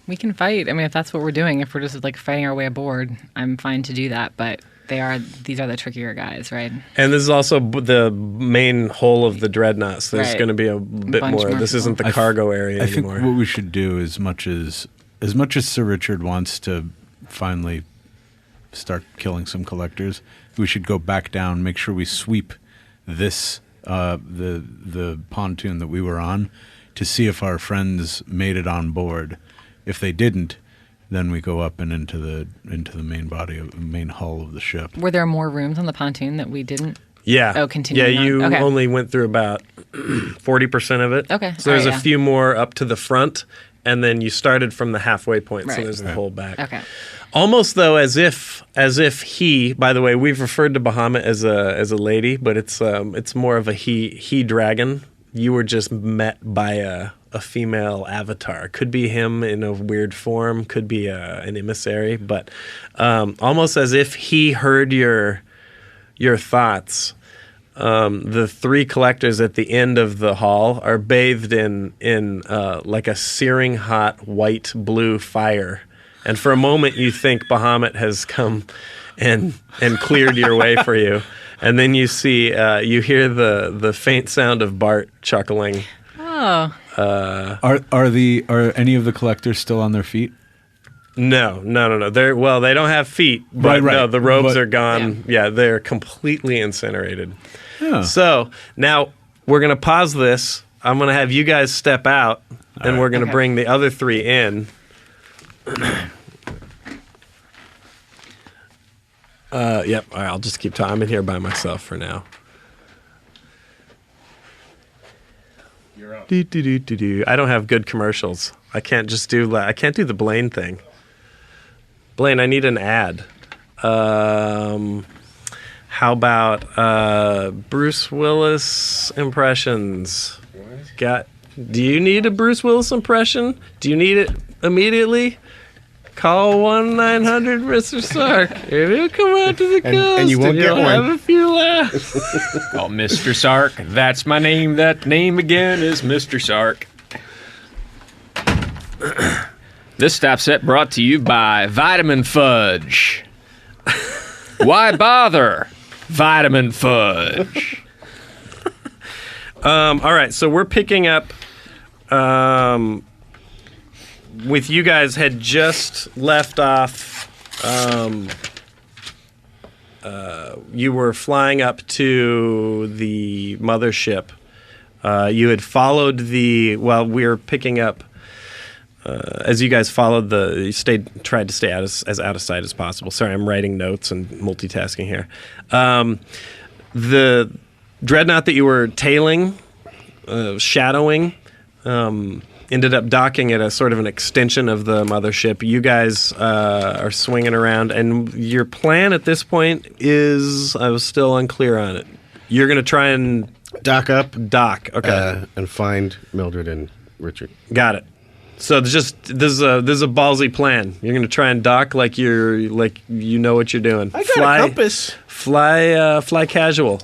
We can fight. I mean, if that's what we're doing, if we're just like fighting our way aboard, I'm fine to do that. But these are the trickier guys, right? And this is also the main hull of the dreadnought. So there's going to be a bit more. This isn't the cargo area anymore. I think what we should do, as much as Sir Richard wants to finally start killing some collectors, we should go back down, make sure we sweep this the pontoon that we were on, to see if our friends made it on board. If they didn't, then we go up and into the main hull of the ship. Were there more rooms on the pontoon that we didn't? Yeah. Oh, continue. Yeah, you only went through about 40% of it. Okay. So there's a few more up to the front, and then you started from the halfway point, so there's the whole back. Okay. Almost though, as if he. By the way, we've referred to Bahamut as a lady, but it's more of a he dragon. You were just met by a female avatar. Could be him in a weird form. Could be an emissary, but almost as if he heard your thoughts. The 3 collectors at the end of the hall are bathed in like a searing hot white blue fire. And for a moment, you think Bahamut has come and cleared your way for you. And then you see, you hear the faint sound of Bart chuckling. Oh. Are any of the collectors still on their feet? No. They don't have feet, but right. No, the robes are gone. Yeah, they're completely incinerated. Yeah. So now we're gonna pause this. I'm gonna have you guys step out, and we're gonna bring the other 3 in. Yep. All right, I'll just keep talking. I'm in here by myself for now. You're up. I don't have good commercials. I can't just do. I can't do the Blaine thing. Blaine, I need an ad. How about Bruce Willis impressions? Do you need a Bruce Willis impression? Do you need it immediately? Call 1-900 Mr. Sark. If you come out to the coast, and you won't get one. Have a few laughs. Call Mr. Sark. That's my name. That name again is Mr. Sark. This stop set brought to you by Vitamin Fudge. Why bother? Vitamin Fudge. All right, so we're picking up. With you guys had just left off. You were flying up to the mothership. You had followed we were picking up. As you guys followed tried to stay as out of sight as possible. Sorry, I'm writing notes and multitasking here. The dreadnought that you were tailing, shadowing, ended up docking at a sort of an extension of the mothership. You guys are swinging around, and your plan at this point is, I was still unclear on it. You're going to try and Dock up. Okay. And find Mildred and Richard. Got it. So this is a ballsy plan. You're going to try and dock like you know what you're doing. I got a compass. Fly casual.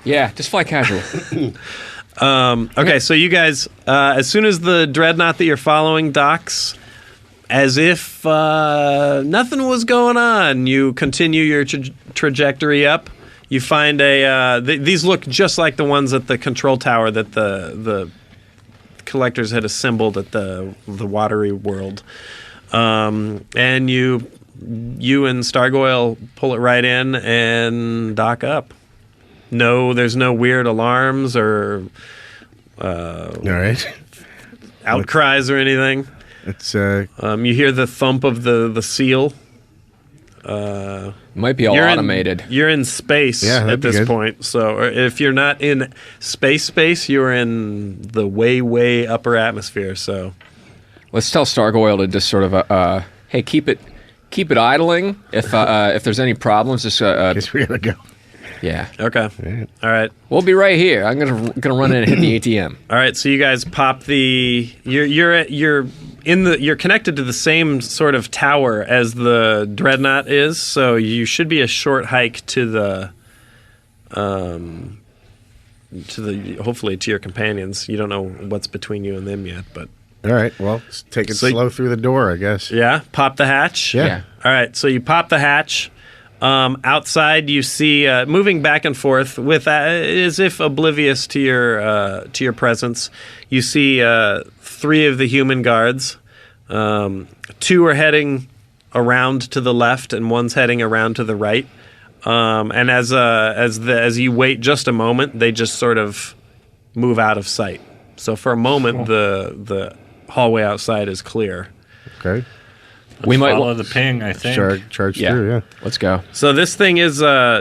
Yeah, just fly casual. Okay, so you guys, as soon as the dreadnought that you're following docks, as if nothing was going on, you continue your trajectory up. You find these look just like the ones at the control tower that the collectors had assembled at the watery world. And you and Stargoyle pull it right in and dock up. No, there's no weird alarms or All right. outcries or anything. It's You hear the thump of the seal. Might be all automated. You're in space at this point. So if you're not in space, you're in the way upper atmosphere. So Let's tell Stark-Oil to just sort of, hey, keep it idling. If there's any problems, just Guess we gotta go. yeah. Okay. All right. We'll be right here. I'm gonna run in and hit the ATM. All right. So you guys pop the. You're connected to the same sort of tower as the dreadnought is. So you should be a short hike to the. Hopefully to your companions. You don't know what's between you and them yet, but. All right, well, let's take it So- slow through the door, I guess. Yeah. Pop the hatch. Yeah. All right, so you pop the hatch. Outside, you see moving back and forth with as if oblivious to your presence. You see 3 of the human guards. 2 are heading around to the left, and 1's heading around to the right. And as you wait just a moment, they just sort of move out of sight. So for a moment, the hallway outside is clear. Okay. We might follow the ping, I think. Charge Yeah. through, yeah. Let's go. So this thing is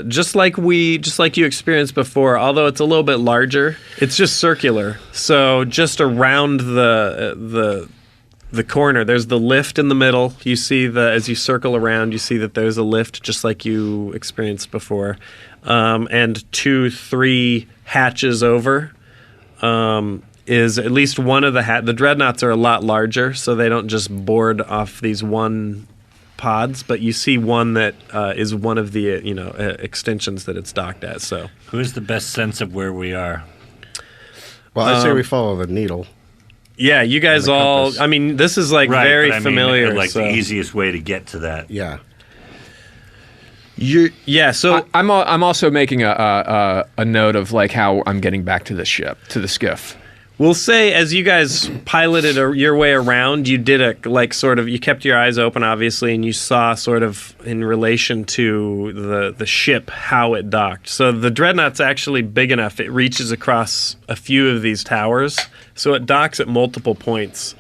just like you experienced before, although it's a little bit larger. It's just circular. So just around the corner, there's the lift in the middle. You see as you circle around, you see that there's a lift just like you experienced before, and 2-3 hatches over. Is at least one of the dreadnoughts are a lot larger, so they don't just board off these one pods, but you see one that is one of the extensions that it's docked at. So Who has the best sense of where we are? Well, I say we follow the needle. yeah, you guys And the all. compass. I mean, this is like very but I mean, familiar. like so. the easiest way to get to that. Yeah. So I'm also making a note of like how I'm getting back to the ship, to the skiff. we'll say as you guys piloted your way around, you did you kept your eyes open, obviously, and you saw sort of in relation to the ship how it docked. So the dreadnought's actually big enough; it reaches across a few of these towers, so it docks at multiple points.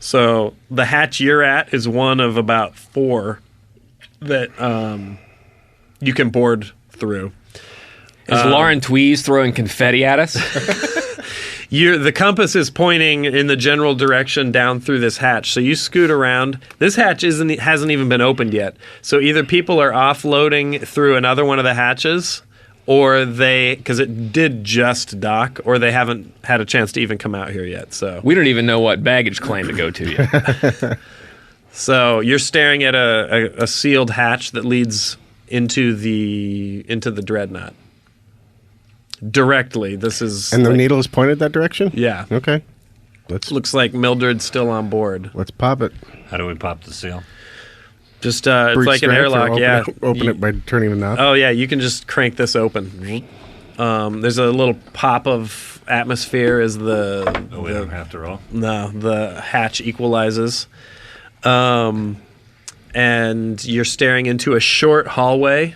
So the hatch you're at is one of about 4 that you can board through. Is Lauren Tweez throwing confetti at us? The compass is pointing in the general direction down through this hatch. So you scoot around. This hatch hasn't even been opened yet. So either people are offloading through another one of the hatches, or because it did just dock, or they haven't had a chance to even come out here yet. So We don't even know what baggage claim to go to yet. So you're staring at a sealed hatch that leads into the dreadnought. Directly. This is And the needle is pointed that direction? Yeah. Okay. Looks like Mildred's still on board. Let's pop it. How do we pop the seal? Just it's Brute like an strength, or airlock, open it by turning the knob. Oh yeah, you can just crank this open. There's a little pop of atmosphere as We don't have to roll. the hatch equalizes, and you're staring into a short hallway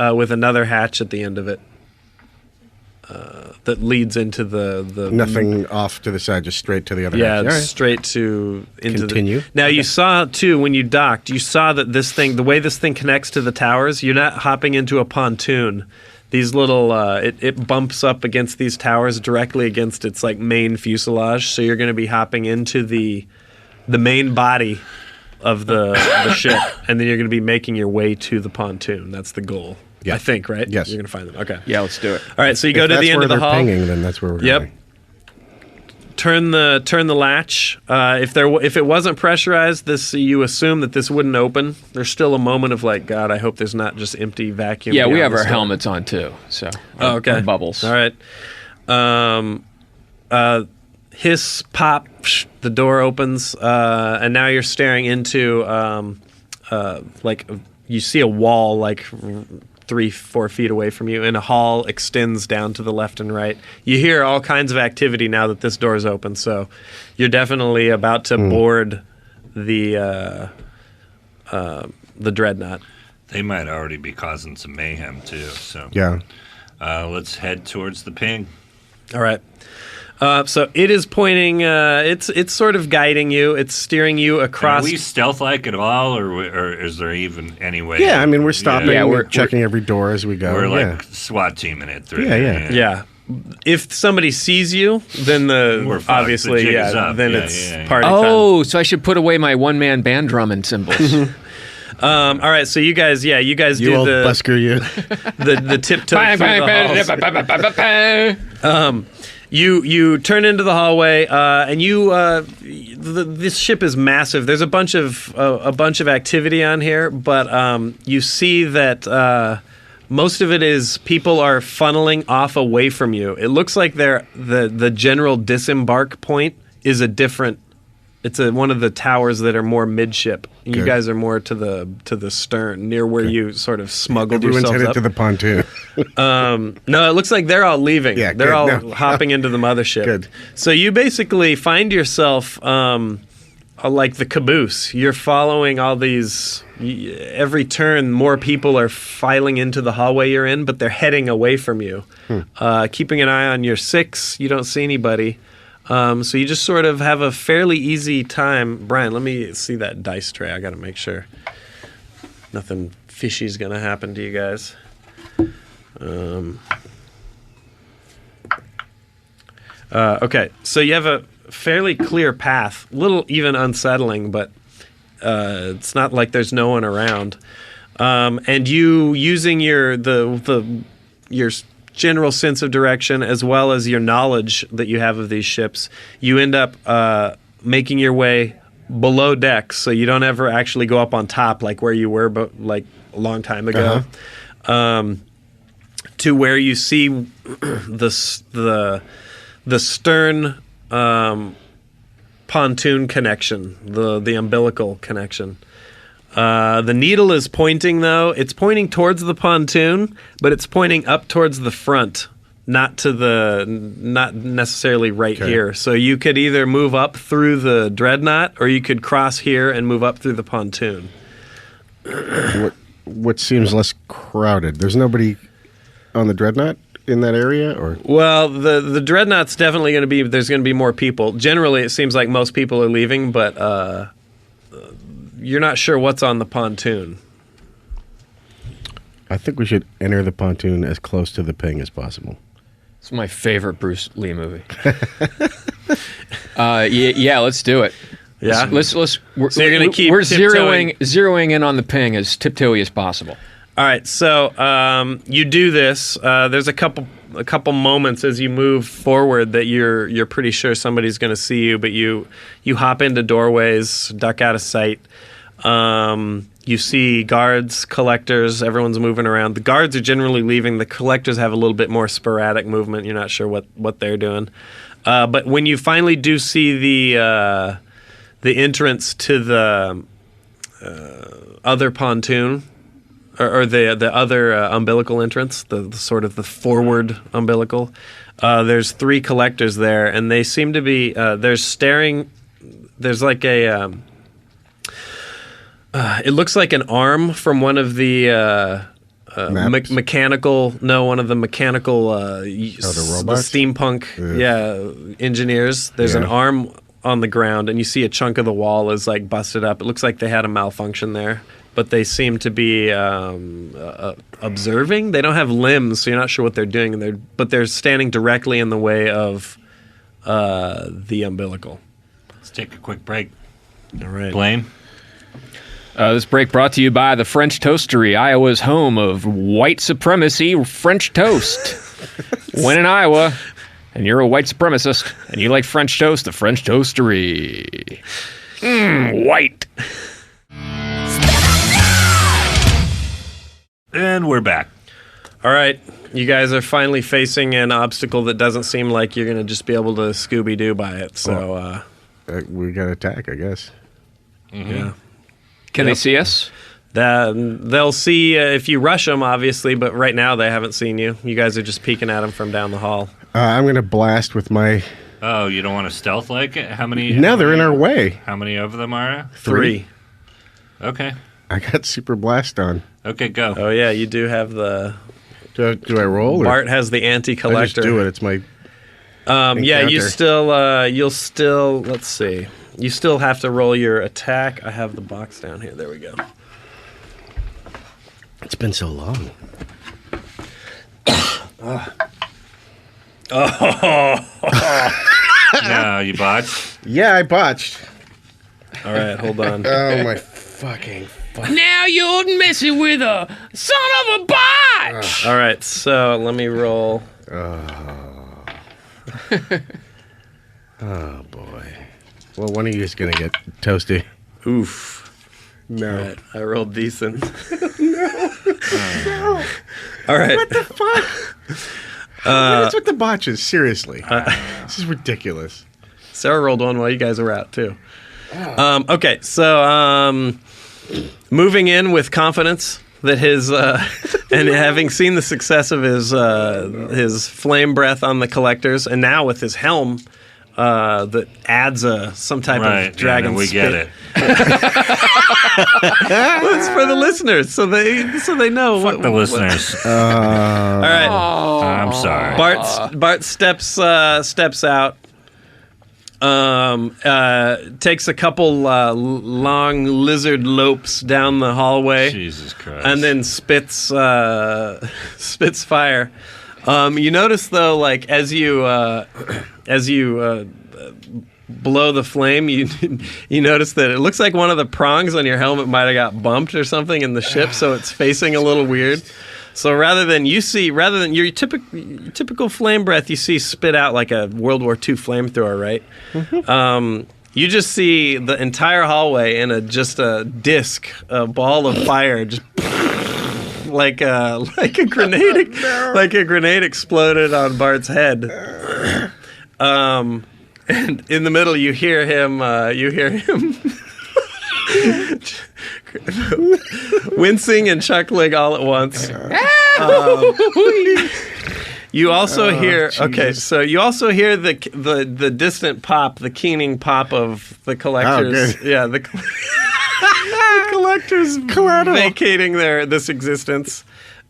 with another hatch at the end of it that leads into the Nothing off to the side, just straight to the other Yeah, hatch. All right. straight to into Continue. Now you saw too when you docked, you saw that the way this thing connects to the towers, you're not hopping into a pontoon. These little it bumps up against these towers directly against its like main fuselage, so you're going to be hopping into the main body of the ship, and then you're going to be making your way to the pontoon. That's the goal. Yeah. I think, right? Yes. You're going to find them. Okay. Yeah, let's do it. All right, so you go If to that's the end where of the they're hall. pinging, then that's where we're Yep. going. Turn the latch. If it wasn't pressurized, you assume that this wouldn't open. There's still a moment of like, God, I hope there's not just empty vacuum. Yeah, we beyond have this our door. helmets on too. So Oh, okay. our bubbles. All right. Hiss, pop. The door opens, and now you're staring into like you see a wall like 3-4 feet away from you, and a hall extends down to the left and right. You hear all kinds of activity now that this door is open, so you're definitely about to board the dreadnought. They might already be causing some mayhem too. So Yeah. let's head towards the ping. All right. So it is pointing. It's sort of guiding you. It's steering you Are across. we stealth-like at all, or is there even any way? Yeah, I mean, we're stopping. Yeah, we're we're checking every door as we go. We're yeah. like SWAT teaming it through. Yeah, yeah. Yeah. if somebody sees you, then We're fucked. obviously The jig is up. then Yeah, it's yeah. party time. Oh, so I should put away my one-man band drumming cymbals. All right, so you guys do You old the busker, you. the tiptoe through the halls. You turn into the hallway, and this ship is massive. There's a bunch of activity on here, but you see that most of it is people are funneling off away from you. It looks like the general disembark point is a different. It's one of the towers that are more midship. You Good. guys are more to the stern, near where you sort of smuggled Everyone's yourselves headed up. to the pontoon. No, it looks like they're all leaving. Yeah, they're good. all No. hopping into the mothership. Good. So you basically find yourself like the caboose. You're following all these. Every turn, more people are filing into the hallway you're in, but they're heading away from you. Keeping an eye on your 6, you don't see anybody. So you just sort of have a fairly easy time. Brian, let me see that dice tray. I got to make sure nothing fishy is going to happen to you guys. Okay, so you have a fairly clear path. A little even unsettling, but it's not like there's no one around. And you using your general sense of direction as well as your knowledge that you have of these ships, you end up making your way below decks, so you don't ever actually go up on top like where you were, but like a long time ago, to where you see the stern pontoon connection, the umbilical connection. The needle is pointing, though. It's pointing towards the pontoon, but it's pointing up towards the front, not necessarily right here. So you could either move up through the dreadnought, or you could cross here and move up through the pontoon. What seems less crowded? There's nobody on the dreadnought in that area, or Well, the dreadnought's definitely going to be. There's going to be more people. Generally, it seems like most people are leaving, but you're not sure what's on the pontoon. I think we should enter the pontoon as close to the ping as possible. It's my favorite Bruce Lee movie. Yeah, let's do it. Yeah? We're So you're gonna keep we're tiptoeing- zeroing in on the ping as tiptoey as possible. All right, so you do this. There's a couple moments as you move forward that you're pretty sure somebody's going to see you, but you hop into doorways, duck out of sight. You see guards, collectors, everyone's moving around. The guards are generally leaving. The collectors have a little bit more sporadic movement. You're not sure what they're doing. But when you finally do see the entrance to the other pontoon, or the other umbilical entrance, the sort of the forward umbilical, there's 3 collectors there, and they seem to be they're staring. There's like a it looks like an arm from one of the mechanical the robots? steampunk engineers. There's an Yeah. arm on the ground, and you see a chunk of the wall is like busted up. It looks like they had a malfunction there, but they seem to be observing. They don't have limbs, so you're not sure what they're doing. But they're standing directly in the way of the umbilical. Let's take a quick break. All right. Blaine? This break brought to you by the French Toastery, Iowa's home of white supremacy French toast. When in Iowa, and you're a white supremacist, and you like French toast, the French Toastery. White. And we're back. All right. You guys are finally facing an obstacle that doesn't seem like you're going to just be able to Scooby-Doo by it. So, we got to attack, I guess. yeah. Can they see us? They'll see if you rush them, obviously, but right now they haven't seen you. You guys are just peeking at them from down the hall. I'm going to blast with my... Oh, you don't want to stealth like it? How many? No, they're in our way. How many of them are there? 3. Okay. I got super blast on. Okay, go. Oh, yeah, you do have the... Do I roll? Or Bart has the I anti-collector. just do it. It's my... Yeah, you encounter. you'll still, let's see. You still have to roll your attack. I have the box down here. There we go. It's been so long. No, you botched. Yeah, I botched. All right, hold on. Oh my fucking. Now you're messing with a son of a bitch. All right, so let me roll. Oh boy. Well, one of you is gonna get toasty. Oof. No. All right, I rolled decent. No. All right. What the fuck? What is with the botches? Seriously, this is ridiculous. Sarah rolled one while you guys were out too. Okay, so moving in with confidence that his and having seen the success of his flame breath on the collectors, and now with his helm that adds some type of dragon we spit. get it. Well, it's for the listeners, so they know. Fuck the listeners. All right, I'm sorry. Bart steps out. Takes a couple long lizard lopes down the hallway, Jesus Christ. and then spits fire. You notice though, like as you blow the flame, you notice that it looks like one of the prongs on your helmet might have got bumped or something in the ship, so it's facing a little weird. So rather than your typical flame breath, you see spit out like a World War II flamethrower, right? Mm-hmm. You just see the entire hallway in just a disc, a ball of fire, just like a grenade, like a grenade exploded on Bart's head. And in the middle, you hear him wincing and chuckling all at once. You also hear you also hear the distant pop, the keening pop of the collectors. good. Yeah, the collectors vacating this existence.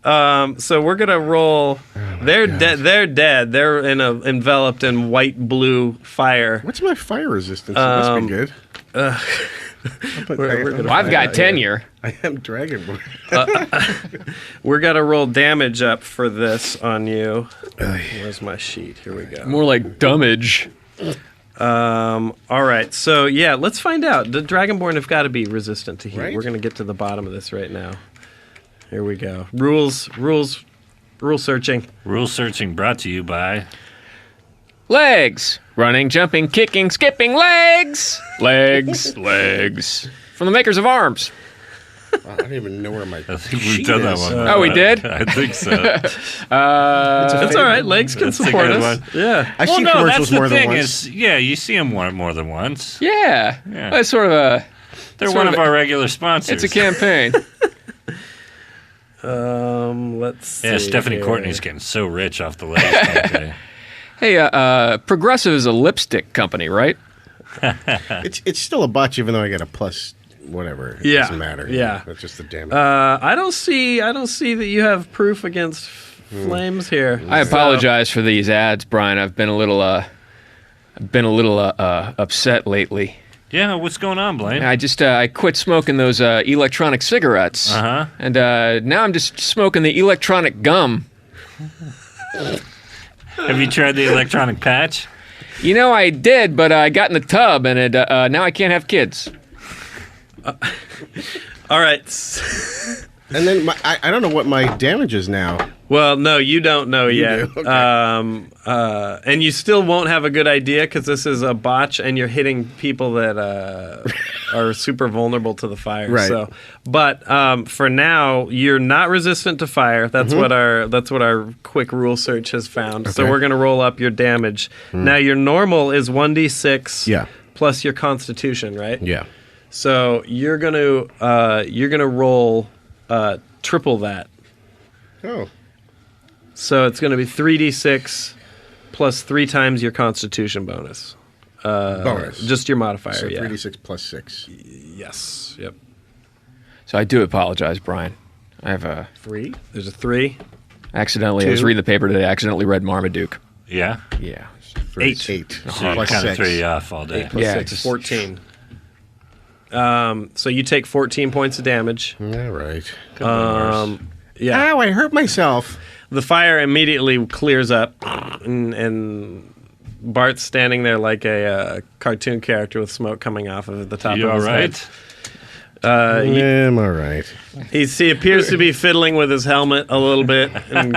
So we're gonna roll. They're dead. They're dead. They're enveloped in white blue fire. What's my fire resistance? It must be good. I've got tenure. I am Dragonborn. We're gonna roll damage up for this on you. Where's my sheet? Here we go. More like dumbage. All right. So yeah, let's find out. The Dragonborn have got to be resistant to heat. Right? We're gonna get to the bottom of this right now. Here we go. Rule searching. Rule searching brought to you by... Legs. Running, jumping, kicking, skipping, legs. Legs. Legs. From the makers of arms. I don't even know where my I think sheet we've done that is. one. Oh, we did? I think so. That's all right. Legs can That's a support good us. one. Yeah. I've Well, seen no, that's commercials the more than thing once. you see them more than once. Yeah. Yeah. That's sort of a... They're sort one of of our regular sponsors. It's a campaign. Let's see. Yeah, Stephanie here. Courtney's getting so rich off the legs campaign. Hey, Progressive is a lipstick company, right? It's still a botch, even though I get a plus. Whatever. It Yeah, doesn't matter. yeah. That's just the damage. I don't see that you have proof against flames here. I apologize for these ads, Brian. I've been a little upset lately. Yeah, what's going on, Blaine? I quit smoking those electronic cigarettes. Uh-huh. And now I'm just smoking the electronic gum. Have you tried the electronic patch? You know, I did, but I got in the tub, and now I can't have kids. All right. And then I don't know what my damage is now. Well, no, you don't know yet. do? Okay. And you still won't have a good idea because this is a botch and you're hitting people that are super vulnerable to the fire. Right. So, but for now, you're not resistant to fire. That's what our quick rule search has found. So Okay. we're going to roll up your damage. Now, your normal is 1d6 Yeah. plus your constitution, right? Yeah. So you're gonna roll triple that. Oh. So it's gonna be 3d6 plus 3 times your Constitution bonus. Bonus. Just your modifier. So yeah. 3d6 plus 6. Yes. Yep. So I do apologize, Brian. I have a... 3. There's a 3. Accidentally, I was 2. reading the paper today, I accidentally read Marmaduke. Yeah. Yeah. 8. 8. So you Plus kind of 6. threw you off all day. 8 plus Yeah, 6 just- 14. So you take 14 points of damage. All right. Yeah. Ow, I hurt myself. the fire immediately clears up, and Bart's standing there like a cartoon character with smoke coming off of the top You of his all right? head. Yeah, I'm all right. He appears to be fiddling with his helmet a little bit. And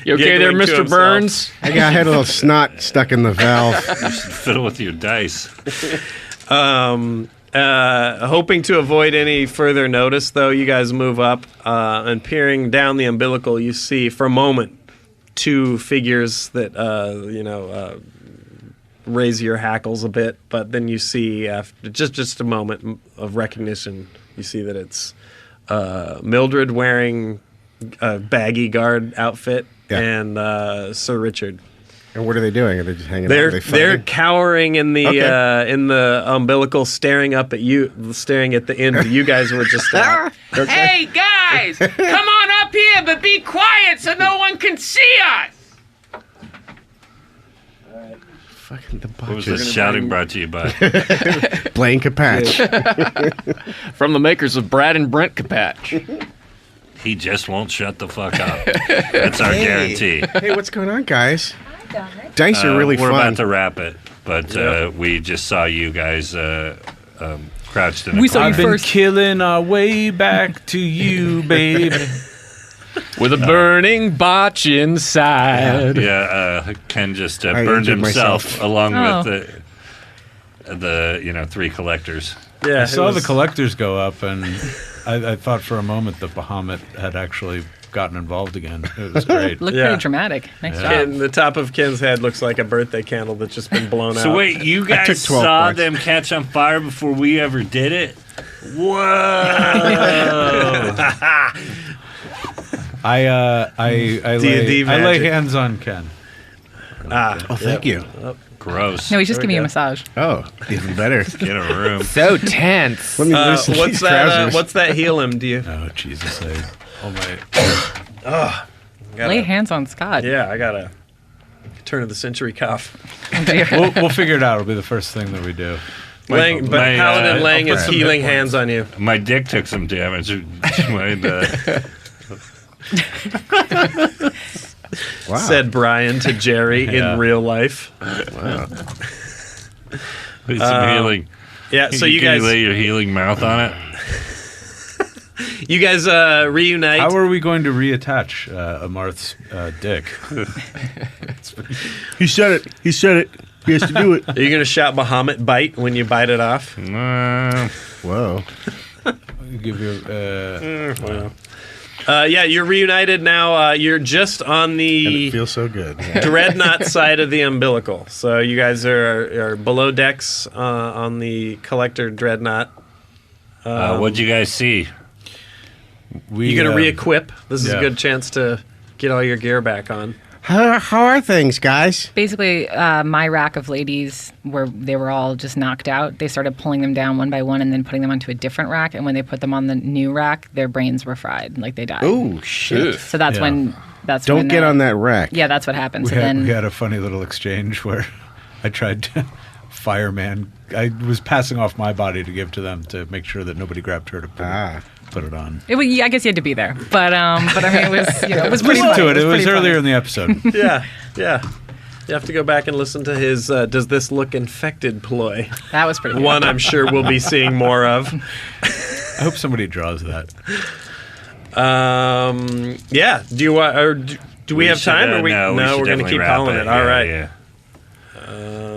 You okay there, giggling to Mr. himself. Burns? I had a little snot stuck in the valve. You should fiddle with your dice. Hoping to avoid any further notice, though, you guys move up and peering down the umbilical, you see for a moment two figures that raise your hackles a bit, but then you see after just a moment of recognition, you see that it's Mildred wearing a baggy guard outfit and Sir Richard. And what are they doing? Are they just hanging out? They're Are they fighting? cowering in the Okay. in the umbilical, staring up at you, staring at the end that you guys were just at. Hey, guys! Come on up here, but be quiet so no one can see us! Fucking the What was botches. this shouting brought to you by? Blaine Capatch. From the makers of Brad and Brent Capatch. He just won't shut the fuck up. That's our guarantee. Hey, what's going on, guys? Dice are really We're fun. about to wrap it, but we just saw you guys crouched in a We saw corner. you first. Killing our way back to you, babe. With a burning botch inside. Yeah, Ken just I burned injured himself myself. along Oh. with the three collectors. Yeah, I it saw was- the collectors go up, and I thought for a moment that Bahamut had actually gotten involved again. It was great. Looked Yeah. pretty dramatic. Nice job. Ken, the top of Ken's head looks like a birthday candle that's just been blown out. So wait, you took guys 12 saw points. them catch on fire before we ever did it? Whoa! I D&D lay magic. hands on Ken. Ah, Oh, thank you. Gross. No, he's just There we giving you a go. massage. Oh, even better. Get a room. So tense. Let me loosen what's these that? trousers. What's that heal him? Do you? Oh Jesus! My Lay hands on Scott. Yeah, I got a turn of the century cough. Oh, dear. we'll figure it out. It'll be the first thing that we do. But my, Paladin laying I'll his put some healing hit hands on you. My dick took some damage. Wow. Said Brian to Jerry Yeah. in real life. Need some healing. Yeah, so Can you guys lay your healing mouth on it. reunite. How are we going to reattach Amarth's dick? He said it. He said it. He has to do it. Are you going to shout Bahamut bite when you bite it off? Whoa. Give you. Yeah, you're reunited now. You're just on And the it feels so good. dreadnought side of the umbilical. So you guys are below decks on the collector dreadnought. What'd you guys see? You're going to re-equip. This is a yeah. good chance to get all your gear back on. How are things, guys? Basically, my rack of ladies, where they were all just knocked out, they started pulling them down one by one and then putting them onto a different rack. And when they put them on the new rack, their brains were fried, like they died. Oh, shit. So that's Yeah. when. That's Don't when, get on that rack. Yeah, that's what happened. We So had, then we had a funny little exchange where I tried to fireman. I was passing off my body to give to them to make sure that nobody grabbed her to put it on. yeah, I guess you had to be there, but I mean, it was it was pretty. Listen to funny. it. It was pretty earlier funny. in the episode. Yeah. You have to go back and listen to his "Does this look infected?" ploy. That was pretty. One I'm sure we'll be seeing more of. I hope somebody draws that. Yeah. Do you want? Or do we have time? Or we? No, we're going to definitely keep wrap calling it. All Yeah, right. Yeah.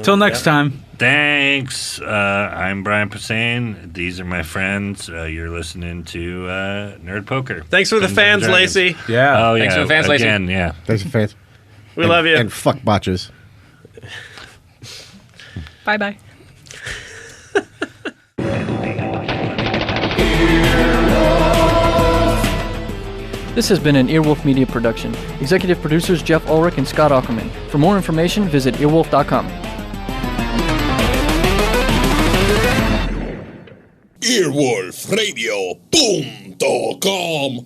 Till next time. Thanks. I'm Brian Posehn. These are my friends. You're listening to Nerd Poker. Thanks for the Dungeons fans, and Dragons. Lacey. Yeah. Oh, yeah. Thanks for the fans, Lacey. Again, yeah. Thanks for fans. We love you. And fuck botches. Bye bye. This has been an Earwolf Media production. Executive producers Jeff Ulrich and Scott Ackerman. For more information, visit earwolf.com. Earwolfradio.com